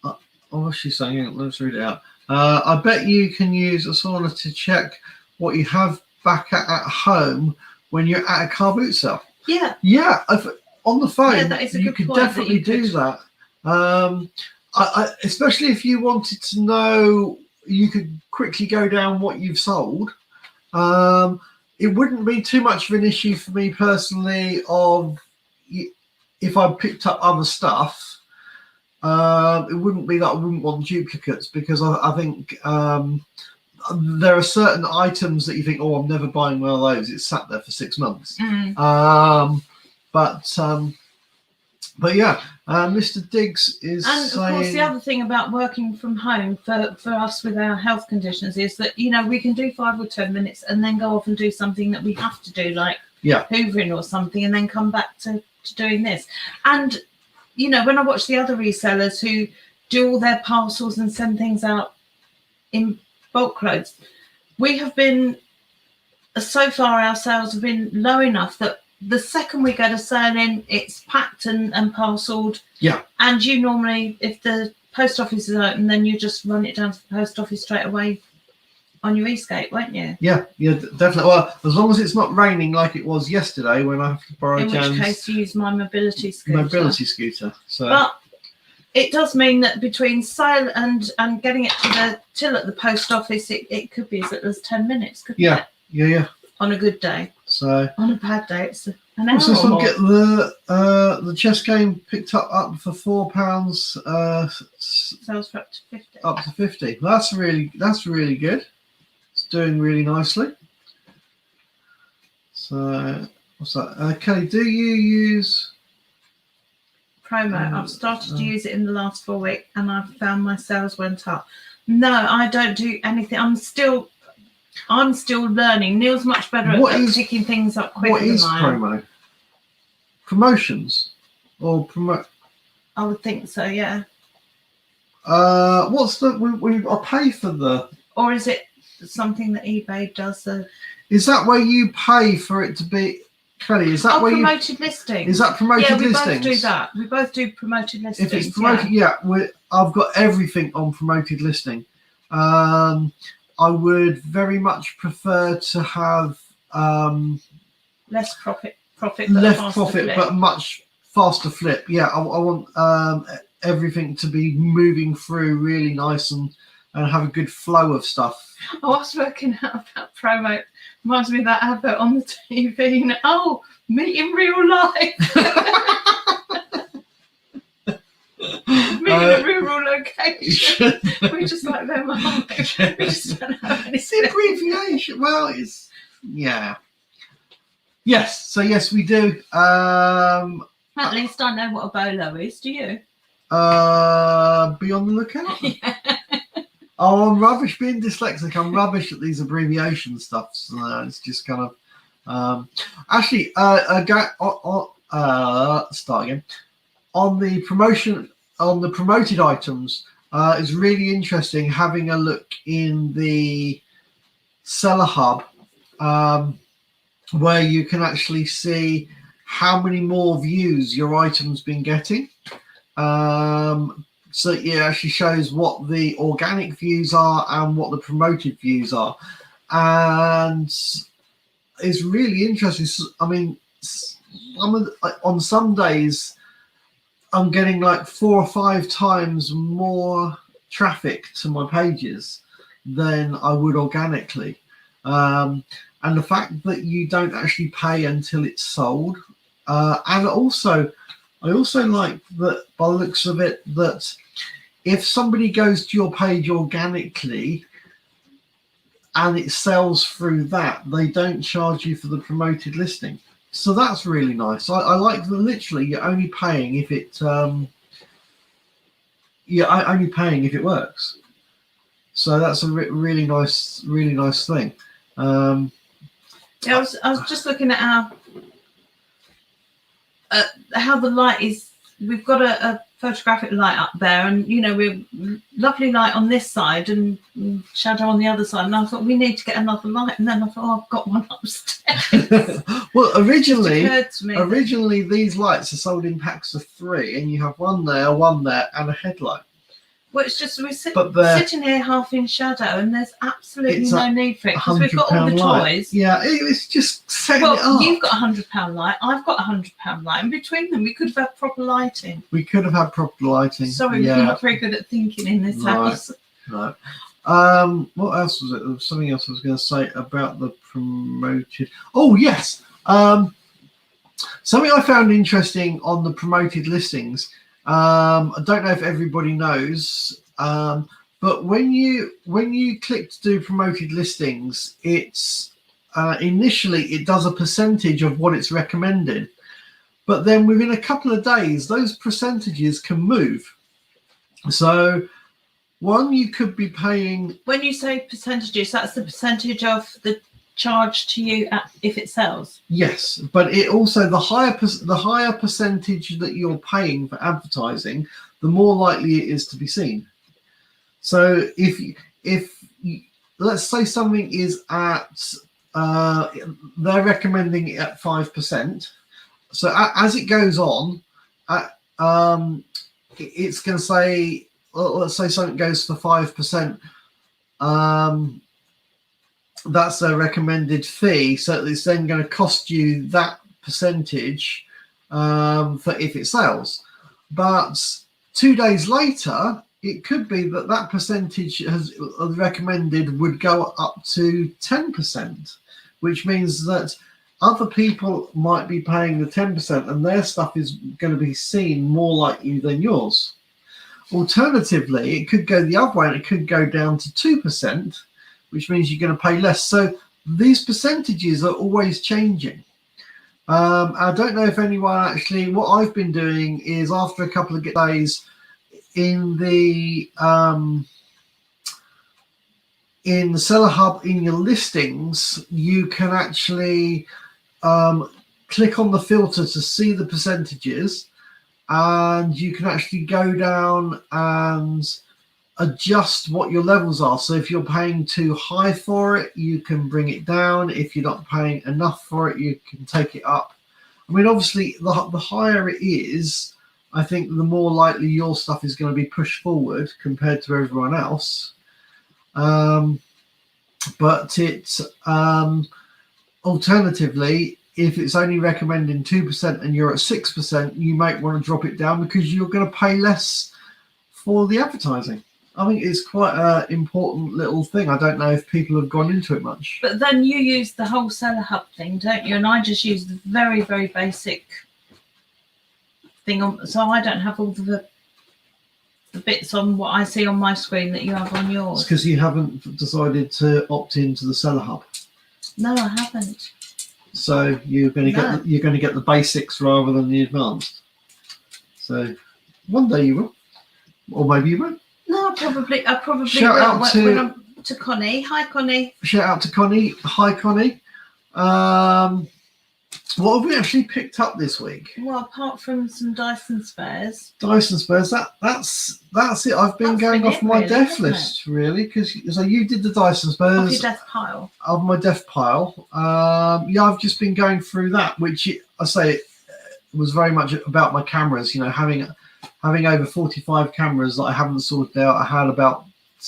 Oh, what's she saying? Let's read it out. I bet you can use a sauna to check what you have back at home when you're at a car boot sale. Yeah. On the phone, you could definitely do that. Especially if you wanted to know you could quickly go down what you've sold. It wouldn't be too much of an issue for me personally of if I picked up other stuff. It wouldn't be that I wouldn't want duplicates, because I think there are certain items that you think, oh, I'm never buying one of those. It's sat there for 6 months. But yeah, Mr. Diggs is and saying, of course, the other thing about working from home for us with our health conditions is that, you know, we can do 5 or 10 minutes and then go off and do something that we have to do, like hoovering or something, and then come back to doing this. And, you know, when I watch the other resellers who do all their parcels and send things out in bulk loads, we have been, so far our sales have been low enough that the second we get a sale in, it's packed and parcelled. Yeah. And you normally, if the post office is open, then you just run it down to the post office straight away on your escape, won't you? Yeah, definitely. Well, as long as it's not raining like it was yesterday when I have to borrow Jan's, in which case you use my mobility scooter. So. But it does mean that between sale and getting it to the till at the post office, it could be as little as 10 minutes, couldn't it? Yeah. On a good day. So on a bad day, it's an hour so or more. Get the chess game picked up for £4. Sales for up to 50. Up to 50. That's really good. It's doing really nicely. So what's that? Kelly, do you use promo? I've started to use it in the last 4 weeks, and I've found my sales went up. No, I don't do anything. I'm still learning. Neil's much better at picking things up quicker than I am. What is promo? Promotions or promote? I would think so. Yeah. What's the? I pay for the. Or is it something that eBay does? Is that where you pay for it to be? Kelly, is that where promoted listings? Is that promoted listings? Yeah, we both do that. We both do promoted listings. If it's promoted, I've got everything on promoted listing. I would very much prefer to have less profit, but much faster flip. Yeah, I want everything to be moving through really nice and have a good flow of stuff. I was working out about promo. Reminds me of that advert on the TV. Oh, meet in real life. Meet in a rural location. We just like them, aren't we? We just don't have any. It's the abbreviation. Well, it's yes. So yes, we do. At least I know what a bolo is. Do you? Be on the lookout. Yeah. Oh, I'm rubbish being dyslexic. I'm rubbish at these abbreviation stuff. So it's just kind of actually start again. On the promotion, on the promoted items, it's really interesting having a look in the seller hub, where you can actually see how many more views your item's been getting. So it actually shows what the organic views are and what the promoted views are, and it's really interesting. I mean, on some days I'm getting like 4 or 5 times more traffic to my pages than I would organically, and the fact that you don't actually pay until it's sold, and also I also like that by the looks of it that if somebody goes to your page organically and it sells through that, they don't charge you for the promoted listing. So that's really nice. I like that literally you're only paying if it only paying if it works. So that's a really nice thing. I was just looking at how the light is. We've got a photographic light up there, and you know, we're lovely light on this side and shadow on the other side, and I thought we need to get another light, and then I thought, I've got one upstairs. Well, originally these lights are sold in packs of 3, and you have one there, and a headlight. Well, it's just we're sitting here half in shadow, and there's absolutely no need for it because we've got all the toys. Yeah, it's just setting it up. You've got £100 light, I've got £100 light, and between them we could have had proper lighting. We could have had proper lighting. Sorry, we're not very good at thinking in this house. No. What else was it? There was something else I was going to say about the promoted. Oh yes. Something I found interesting on the promoted listings. I don't know if everybody knows, but when you click to do promoted listings, it's initially it does a percentage of what it's recommended, but then within a couple of days, those percentages can move. So one, you could be paying. When you say percentages, that's the percentage of the charge to you if it sells. Yes, but it also the higher percentage that you're paying for advertising, the more likely it is to be seen. So if let's say something is at they're recommending it at 5%. So as it goes on, it's going to say, well, let's say something goes for 5%. That's a recommended fee, so it's then going to cost you that percentage for if it sells. But 2 days later, it could be that that percentage has recommended would go up to 10%, which means that other people might be paying the 10% and their stuff is going to be seen more likely than yours. Alternatively, it could go the other way and it could go down to 2%, which means you're going to pay less. So these percentages are always changing. I don't know if anyone actually, what I've been doing is after a couple of days in the Seller Hub, in your listings, you can actually click on the filter to see the percentages, and you can actually go down and adjust what your levels are. So if you're paying too high for it, you can bring it down. If you're not paying enough for it, you can take it up. I mean, obviously, the higher it is, I think the more likely your stuff is going to be pushed forward compared to everyone else. But it's alternatively, if it's only recommending 2% and you're at 6%, you might want to drop it down because you're going to pay less for the advertising. I think it's quite an important little thing. I don't know if people have gone into it much. But then you use the whole Seller Hub thing, don't you? And I just use the very, very basic thing on, so I don't have all the bits on what I see on my screen that you have on yours. It's because you haven't decided to opt into the Seller Hub. No, I haven't. So you're going to get the basics rather than the advanced. So one day you will, or maybe you won't. No, I probably Shout will out when I'm to Connie. Hi, Connie. Shout out to Connie. Hi, Connie. What have we actually picked up this week? Well, apart from some Dyson spares. Dyson spares. That's it. I've been going off my death list really, because so you did the Dyson spares. Off your death pile. Of my death pile. Yeah, I've just been going through that, which I say it was very much about my cameras. You know, having over 45 cameras that I haven't sorted out. I had about 10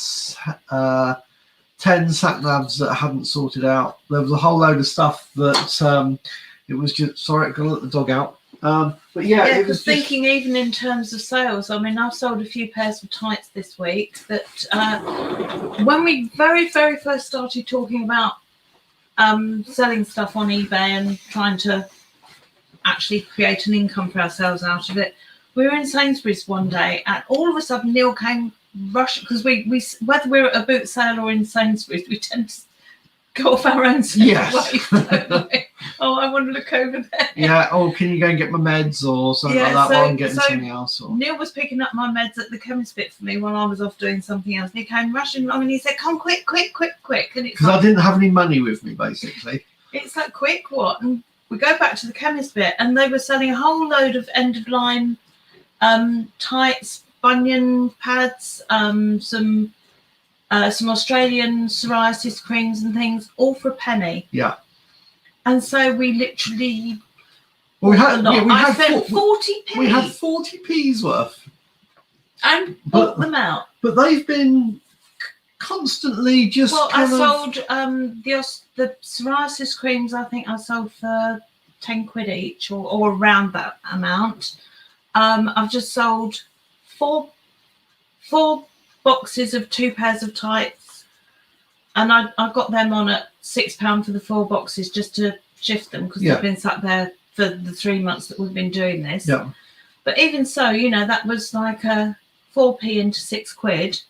sat navs that I hadn't sorted out. There was a whole load of stuff that it was just, sorry, I gotta let the dog out. But yeah, because thinking even in terms of sales, I mean, I've sold a few pairs of tights this week that when we very, very first started talking about selling stuff on eBay and trying to actually create an income for ourselves out of it, we were in Sainsbury's one day and all of a sudden Neil came rushing, because we whether we're at a boot sale or in Sainsbury's, we tend to go off our own yes. way. Oh, I want to look over there. Yeah. Oh, can you go and get my meds or something like that? While I'm getting something else. Or... Neil was picking up my meds at the chemist bit for me while I was off doing something else. And he came rushing along and he said, "Come quick, quick, quick, quick!" And it's because I didn't have any money with me, basically. It's like, quick, what? And we go back to the chemist bit, and they were selling a whole load of end of line tights, bunion pads, some Australian psoriasis creams and things, all for a penny. Yeah. And so we literally, well, we had 40p. We had 40p's worth. And bought them out. But they've been constantly just. Well, I sold the psoriasis creams. I think I sold for 10 quid each, or around that amount. I've just sold four boxes of 2 pairs of tights and I got them on at £6 for the 4 boxes just to shift them because they've been sat there for the 3 months that we've been doing this. Yeah. But even so, you know, that was like a 4p into £6.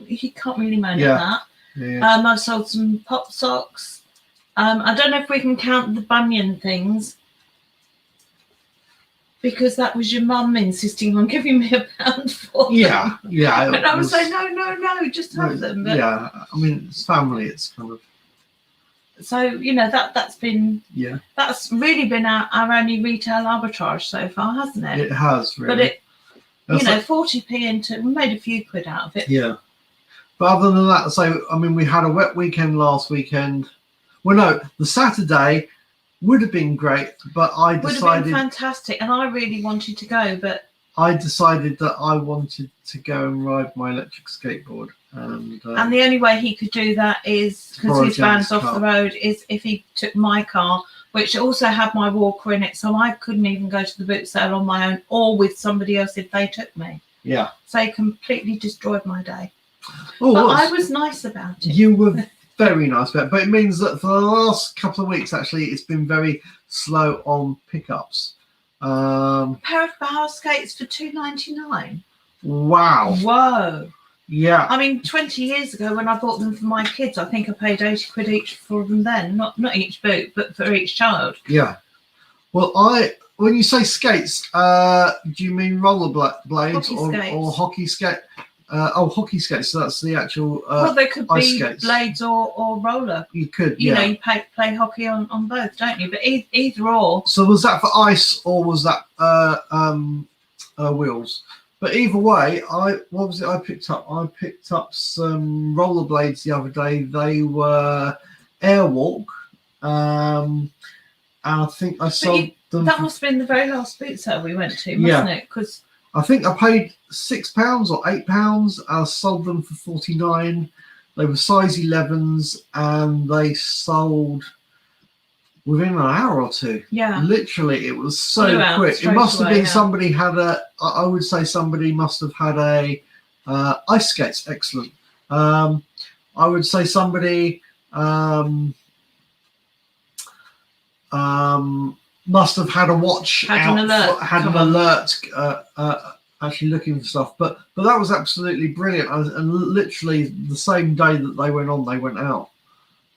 You can't really moan at that. Yeah. I've sold some pop socks. I don't know if we can count the bunion things, because that was your mum insisting on giving me £1 for them. Yeah. And I was like, no, just have them. But, yeah, I mean, it's family. It's kind of. So, you know, that's really been our only retail arbitrage so far, hasn't it? It has, really. But 40p into, we made a few quid out of it. Yeah. But other than that, so, I mean, we had a wet weekend last weekend. Well, no, the Saturday would have been great, but I decided... Would have been fantastic, and I really wanted to go, but... I decided that I wanted to go and ride my electric skateboard. And the only way he could do that is, because his van's off the road, is if he took my car, which also had my walker in it, so I couldn't even go to the boot sale on my own or with somebody else if they took me. Yeah. So he completely destroyed my day. Oh, but I was nice about it. You were very nice about it, but it means that for the last couple of weeks, actually, it's been very slow on pickups. A pair of Bauer skates for £2.99. Wow. Whoa. Yeah. I mean, 20 years ago when I bought them for my kids, I think I paid 80 quid each for them then. Not each boot, but for each child. Yeah. Well, when you say skates, do you mean roller blades or hockey skate? Hockey skates. So that's the actual. Well, they could be skates. Blades or roller. You could. You know, you play hockey on both, don't you? But either or. So was that for ice or was that wheels? But either way, what was it I picked up? I picked up some rollerblades the other day. They were Airwalk, and I think I sold them. That must have been the very last boot sale we went to, mustn't it? Because I think I paid £6 or £8. I sold them for £49. They were size 11s, and they sold within an hour or two. Yeah. Literally, it was so quick. It must have been somebody had I would say somebody must have had a ice skates. Excellent. I would say somebody must have had a watch had an alert actually looking for stuff. But that was absolutely brilliant. And literally the same day that they went on, they went out.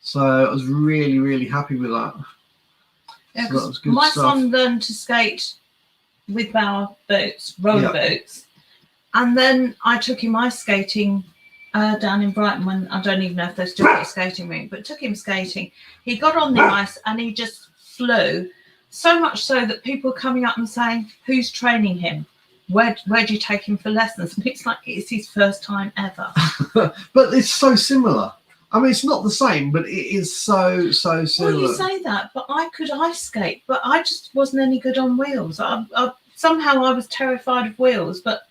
So I was really, really happy with that. Yeah, so my son learned to skate with Bauer boots, roller boots, and then I took him ice skating down in Brighton when I don't even know if they've still got a skating rink, but took him skating. He got on the ice and he just flew, so much so that people were coming up and saying, "Who's training him? Where do you take him for lessons?" And it's like it's his first time ever. But it's so similar. I mean, it's not the same, but it is so similar. Well, you say that, but I could ice skate, but I just wasn't any good on wheels. Somehow I was terrified of wheels, but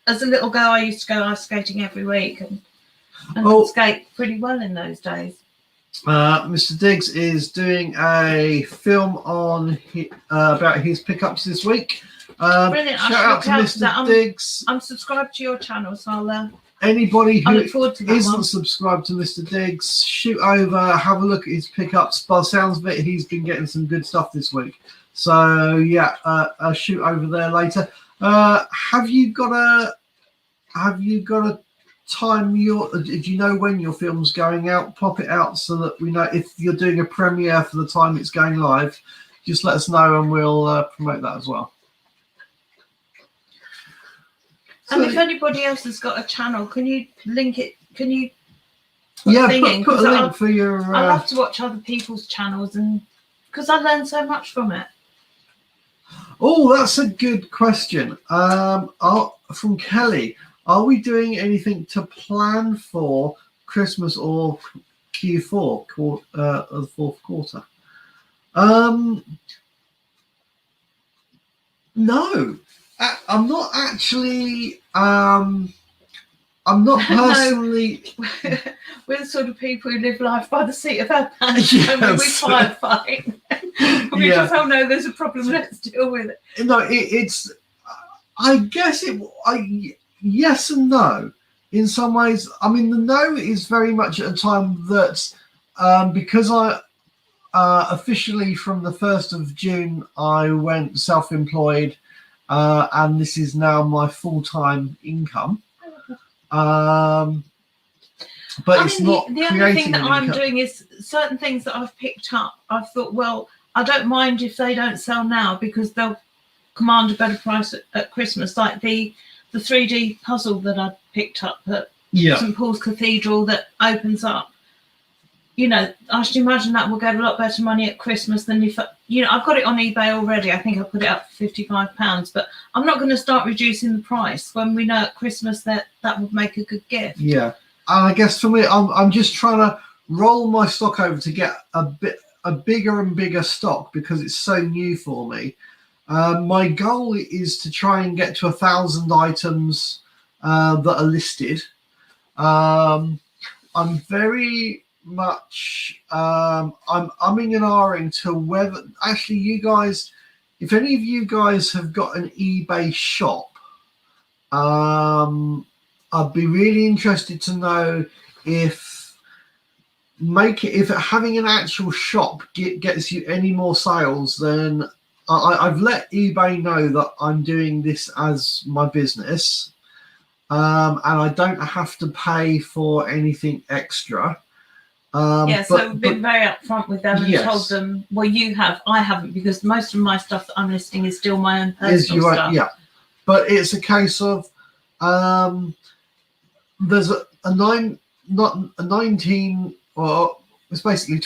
as a little girl, I used to go ice skating every week and skate pretty well in those days. Mr. Diggs is doing a film on about his pickups this week. Brilliant! Shout out to Mr. Diggs. I'm subscribed to your channel, so I'll. Anybody who isn't subscribed to Mr. Diggs, shoot over, have a look at his pickups. By the sounds of it, he's been getting some good stuff this week. So yeah, shoot over there later. Have you got a time if you know when your film's going out, pop it out so that we know if you're doing a premiere for the time it's going live. Just let us know and we'll promote that as well. And if anybody else has got a channel, can you link it? Can you put a link for your... I love to watch other people's channels, and because I learn so much from it. Oh, that's a good question. From Kelly, are we doing anything to plan for Christmas or Q4, the fourth quarter? No. I'm not actually. I'm not personally. We're the sort of people who live life by the seat of our pants. Yes. We firefight. We just all know there's a problem. Let's deal with it. No, it's. I guess it. Yes and no. in some ways, I mean, the no is very much at a time that because I officially from the 1st of June, I went self-employed, and this is now my full-time income. But it's not the only thing that I'm doing is certain things that I've picked up. I've thought, well, I don't mind if they don't sell now because they'll command a better price at Christmas, like the 3D puzzle that I picked up at St Paul's Cathedral that opens up. I should imagine that will get a lot better money at Christmas than if, I've got it on eBay already. I think I put it up for £55, but I'm not going to start reducing the price when we know at Christmas that would make a good gift. Yeah. And I guess for me, I'm just trying to roll my stock over to get a bigger and bigger stock because it's so new for me. My goal is to try and get to 1,000 items that are listed. I'm very much I'm umming and ahhing to whether actually you guys, if any of you guys have got an eBay shop, I'd be really interested to know if having an actual shop gets you any more sales. Then I've let eBay know that I'm doing this as my business, and I don't have to pay for anything extra. So we've been very upfront with them and told them, well, you have, I haven't, because most of my stuff that I'm listing is still my own personal stuff. Yeah, but it's a case of there's a 19, or it's basically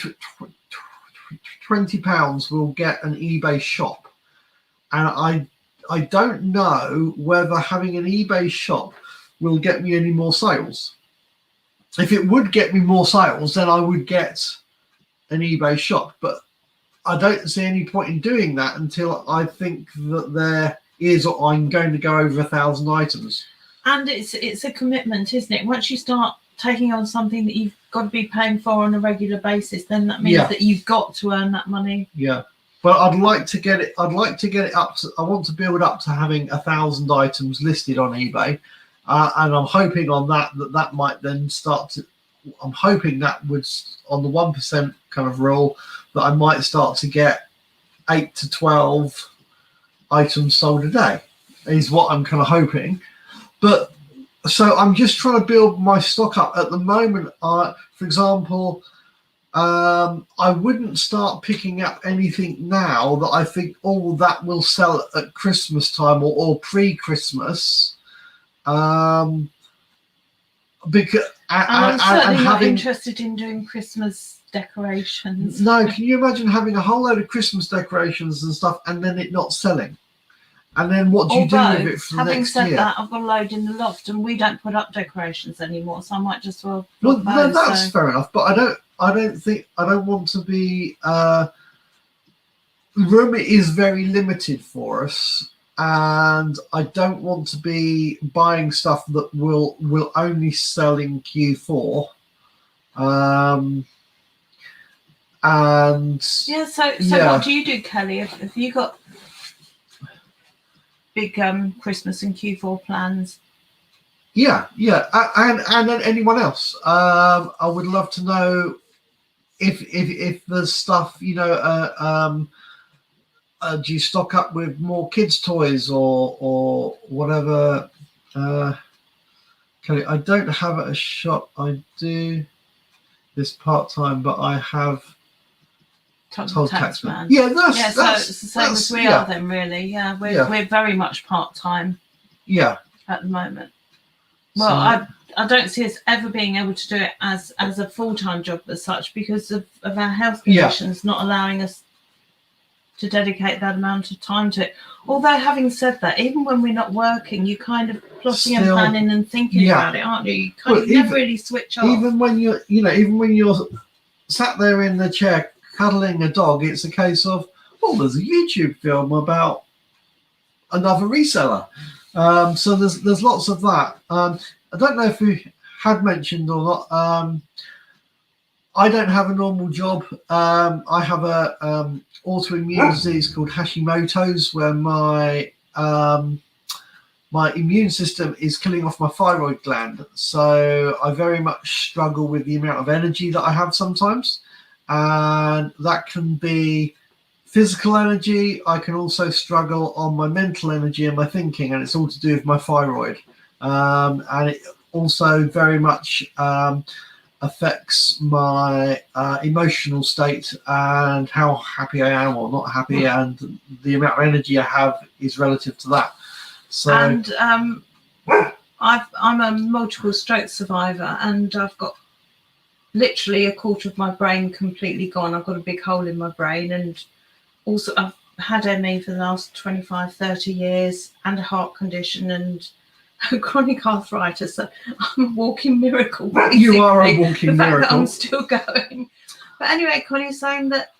£20 will get an eBay shop, and I don't know whether having an eBay shop will get me any more sales. If it would get me more sales, then I would get an eBay shop, but I don't see any point in doing that until I think that there is, or I'm going to go over 1,000 items. And it's a commitment, isn't it? Once you start taking on something that you've got to be paying for on a regular basis, then that means that you've got to earn that money. Yeah, but I'd like to get it up to, I want to build up to having 1,000 items listed on eBay, and I'm hoping on that might then start to. I'm hoping that would, on the 1% kind of rule, that I might start to get 8 to 12 items sold a day. Is what I'm kind of hoping. But so I'm just trying to build my stock up at the moment. For example, I wouldn't start picking up anything now that I think that will sell at Christmas time or pre-Christmas. Because I'm certainly not interested in doing Christmas decorations. No, can you imagine having a whole load of Christmas decorations and stuff and then it not selling? And then what do you do with it for the next year? Having said that, I've got a load in the loft and we don't put up decorations anymore, so I might just well. Well, no, that's fair enough, but I don't want to be. The room is very limited for us, and I don't want to be buying stuff that will only sell in Q4. And so what do you do, Kelly? Have you got big Christmas and Q4 plans? Yeah, and anyone else. I would love to know if there's stuff, do you stock up with more kids' toys or whatever? Kelly, I don't have a shop. I do this part-time, but I have told taxman. Yeah, that's it's the same as we are then, really. Yeah, we're very much part-time. Yeah. At the moment. Well, I don't see us ever being able to do it as a full-time job as such because of our health conditions not allowing us to dedicate that amount of time to it. Although having said that, even when we're not working, you kind of plotting and planning and thinking about it, aren't you? You kind of never really switch off. Even when you're sat there in the chair cuddling a dog, it's a case of, there's a YouTube film about another reseller. So there's lots of that. I don't know if we had mentioned or not. I don't have a normal job. I have a autoimmune disease called Hashimoto's, where my my immune system is killing off my thyroid gland. So I very much struggle with the amount of energy that I have sometimes. And that can be physical energy. I can also struggle on my mental energy and my thinking, and it's all to do with my thyroid. And it also very much affects my emotional state and how happy I am or not happy, and the amount of energy I have is relative to that. So, and I'm a multiple stroke survivor, and I've got literally a quarter of my brain completely gone. I've got a big hole in my brain, and also I've had ME for the last 25, 30 years, and a heart condition, and chronic arthritis. So I'm a walking miracle. Basically. You are a walking the fact miracle. That I'm still going. But anyway, Connie's saying that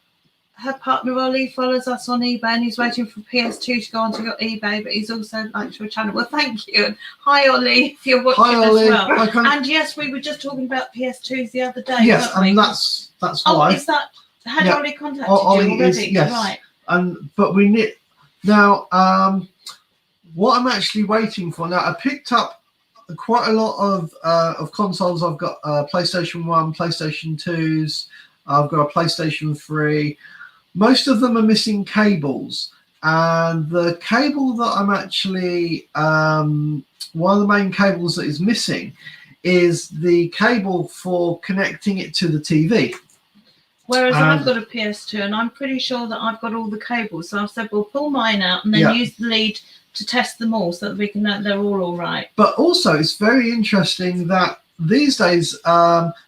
her partner Ollie follows us on eBay, and he's waiting for PS2 to go onto your eBay, but he's also liked your channel. Well, thank you. And hi, Ollie, if you're watching Hi, Ollie. as well. And yes, we were just talking about PS2s the other day. Yes, weren't we? and that's why. Oh, is that? Had Ollie contacted you already? Yes. Right. But we need now. What I'm actually waiting for now, I picked up quite a lot of consoles. I've got PlayStation 1, PlayStation 2s, I've got a PlayStation 3. Most of them are missing cables. And the cable that I'm actually, one of the main cables that is missing is the cable for connecting it to the TV. Whereas I've got a PS2, and I'm pretty sure that I've got all the cables. So I've said, well, pull mine out and then use the lead to test them all so that we can know they're all right. But also, it's very interesting that these days,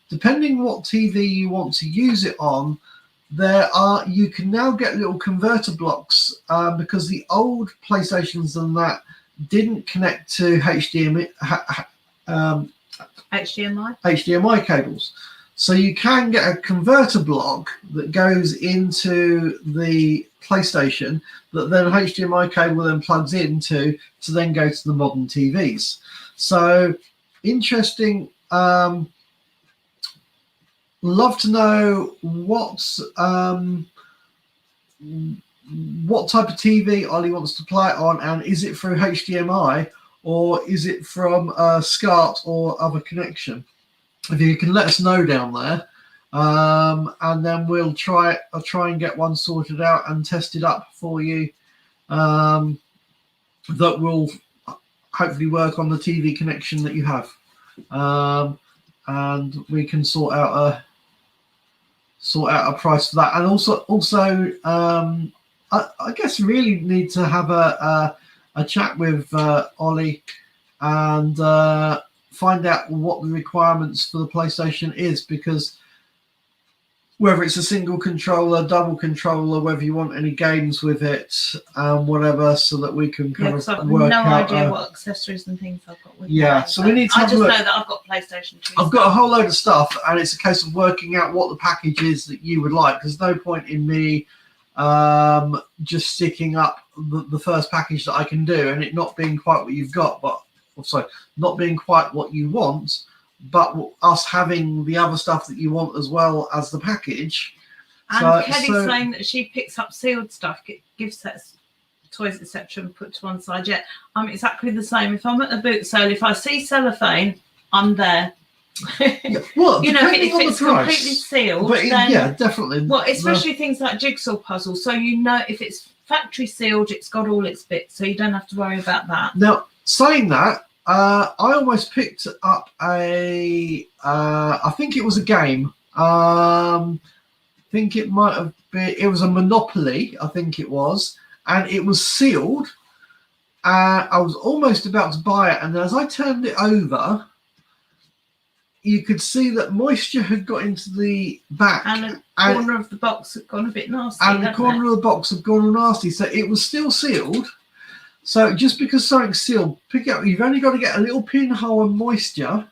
depending what TV you want to use it on, you can now get little converter blocks because the old PlayStations and that didn't connect to HDMI cables. So you can get a converter block that goes into the PlayStation that then HDMI cable then plugs into to then go to the modern TVs. So interesting. Love to know what type of TV Ollie wants to play it on, and is it through HDMI or is it from SCART or other connection? If you can let us know down there, and then I'll try and get one sorted out and tested up for you, that will hopefully work on the TV connection that you have, and we can sort out a price for that. And also, I guess really need to have a chat with Ollie and find out what the requirements for the PlayStation is, because whether it's a single controller, double controller, whether you want any games with it, whatever, so that we can kind of work out. I've no idea what accessories and things I've got with me. So we need to I just know that I've got PlayStation 2. I've got a whole load of stuff, and it's a case of working out what the package is that you would like. There's no point in me just sticking up the first package that I can do and it not being quite what you've got, not being quite what you want, but us having the other stuff that you want as well as the package. And Kelly's saying that she picks up sealed stuff, gift sets, toys, etc., and put to one side. Yeah, I'm exactly the same. If I'm at a boot sale, if I see cellophane, I'm there. Well, you know, if it's completely sealed, then definitely. Well, especially things like jigsaw puzzles, so you know if it's factory sealed, it's got all its bits, so you don't have to worry about that. Now, saying that, I almost picked up I think it was a game. I think it might have been. It was a Monopoly, I think it was, and it was sealed. I was almost about to buy it, and as I turned it over, you could see that moisture had got into the back, and the corner of the box had gone a bit nasty. And the corner of the box had gone nasty, so it was still sealed. So just because something's sealed, pick it up. You've only got to get a little pinhole of moisture,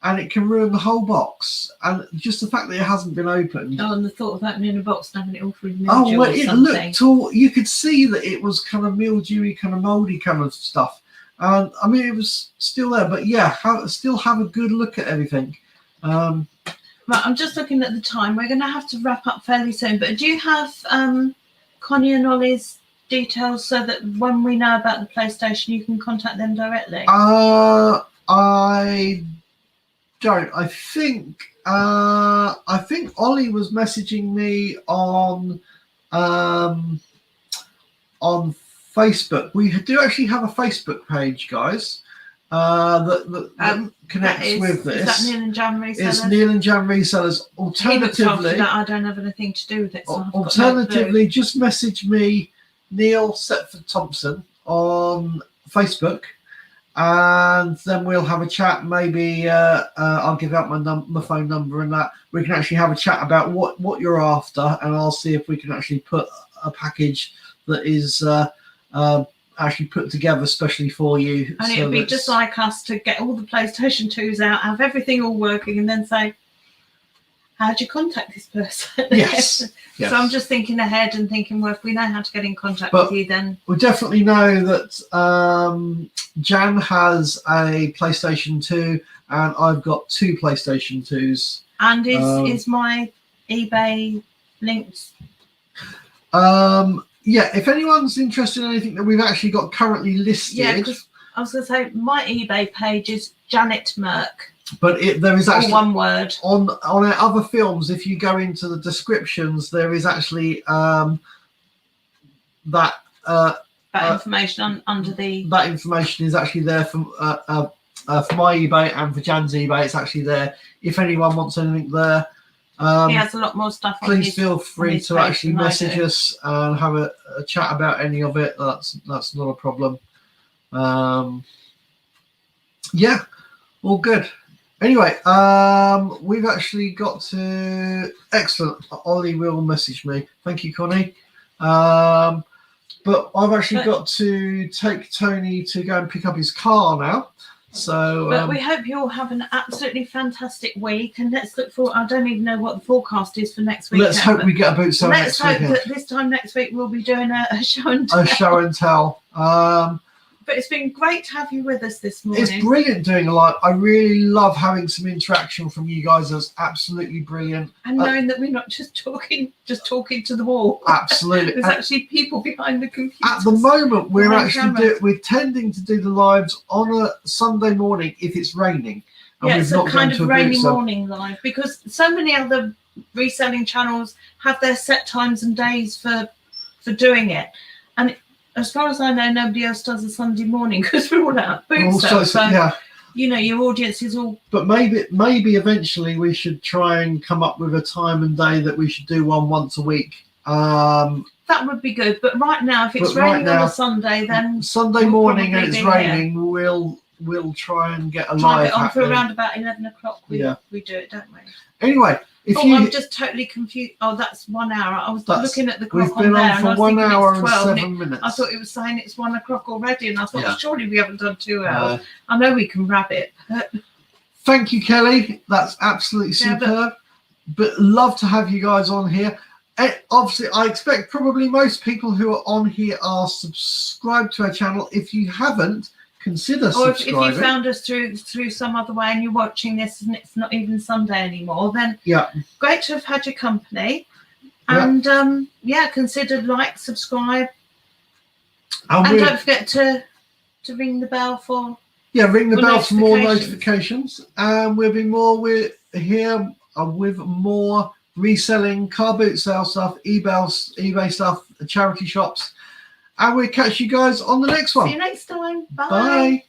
and it can ruin the whole box. And just the fact that it hasn't been opened. Oh, and the thought of opening a box and having it all through mildew. Oh, well, it looked all. You could see that it was kind of mildewy, kind of mouldy kind of stuff. And I mean, it was still there, but yeah, still have a good look at everything. Right, I'm just looking at the time. We're going to have to wrap up fairly soon. But do you have Connie and Ollie's details so that when we know about the PlayStation, you can contact them directly? I don't. I think Ollie was messaging me on Facebook. We do actually have a Facebook page, guys, that connects with this. Is that Neil and Jan Resellers? It's Neil and Jan Resellers. Alternatively, that I don't have anything to do with it. So alternatively, just message me, Neil Setford Thompson, on Facebook, and then we'll have a chat. Maybe I'll give out my phone number, and that we can actually have a chat about what you're after, and I'll see if we can actually put a package that is actually put together especially for you. And it'd be just like us to get all the PlayStation 2s out, have everything all working, and then say, how do you contact this person? Yes. Yes. So I'm just thinking ahead and thinking, well, if we know how to get in contact with you, then we definitely know that Jan has a PlayStation 2 and I've got 2 PlayStation 2s. And is my eBay linked? Yeah, if anyone's interested in anything that we've actually got currently listed. Yeah, because I was going to say my eBay page is Janet Merck. But there is actually one word on our other films. If you go into the descriptions, there is actually that information under the. That information is actually there for my eBay and for Jan's eBay. It's actually there. If anyone wants anything there, he has a lot more stuff. Please feel free to actually message us and have a chat about any of it. That's not a problem. Yeah, all good. Anyway, we've actually got to... Excellent. Ollie will message me. Thank you, Connie. But I've actually got to take Tony to go and pick up his car now. So, but we hope you all have an absolutely fantastic week, and let's look forward. I don't even know what the forecast is for next week. Let's hope we get a boot sale next week. Let's hope that this time next week we'll be doing a show and tell. A show and tell. But it's been great to have you with us this morning. It's brilliant doing a live. I really love having some interaction from you guys. It's absolutely brilliant. And knowing that we're not just talking to the wall. Absolutely. There's actually people behind the computer. At the moment, we're tending to do the lives on a Sunday morning if it's raining. And it's a kind of rainy morning live, because so many other reselling channels have their set times and days for doing it. And as far as I know, nobody else does a Sunday morning because we're all out boot sale. So, yeah. You know, your audience is all. But maybe eventually we should try and come up with a time and day that we should do one once a week. That would be good. But right now, if it's raining on a Sunday, then Sunday morning and it's raining, we'll try and get a live it on happening. for around about 11 o'clock. We do it, don't we? Anyway. I'm just totally confused. Oh, that's 1 hour. I was looking at the clock. We've been on for 1 hour and 7 minutes. I thought it was saying it's 1 o'clock already, and I thought, surely we haven't done 2 hours. I know we can wrap it. Thank you, Kelly. That's absolutely superb. But love to have you guys on here. Obviously, I expect probably most people who are on here are subscribed to our channel. If you haven't, consider subscribing. Or if you found us through some other way and you're watching this and it's not even Sunday anymore, then great to have had your company. And consider subscribe, and don't forget to ring the bell for ring the bell for more notifications. And we're here with more reselling, car boot sale stuff, eBay stuff, charity shops. And we'll catch you guys on the next one. See you next time. Bye. Bye.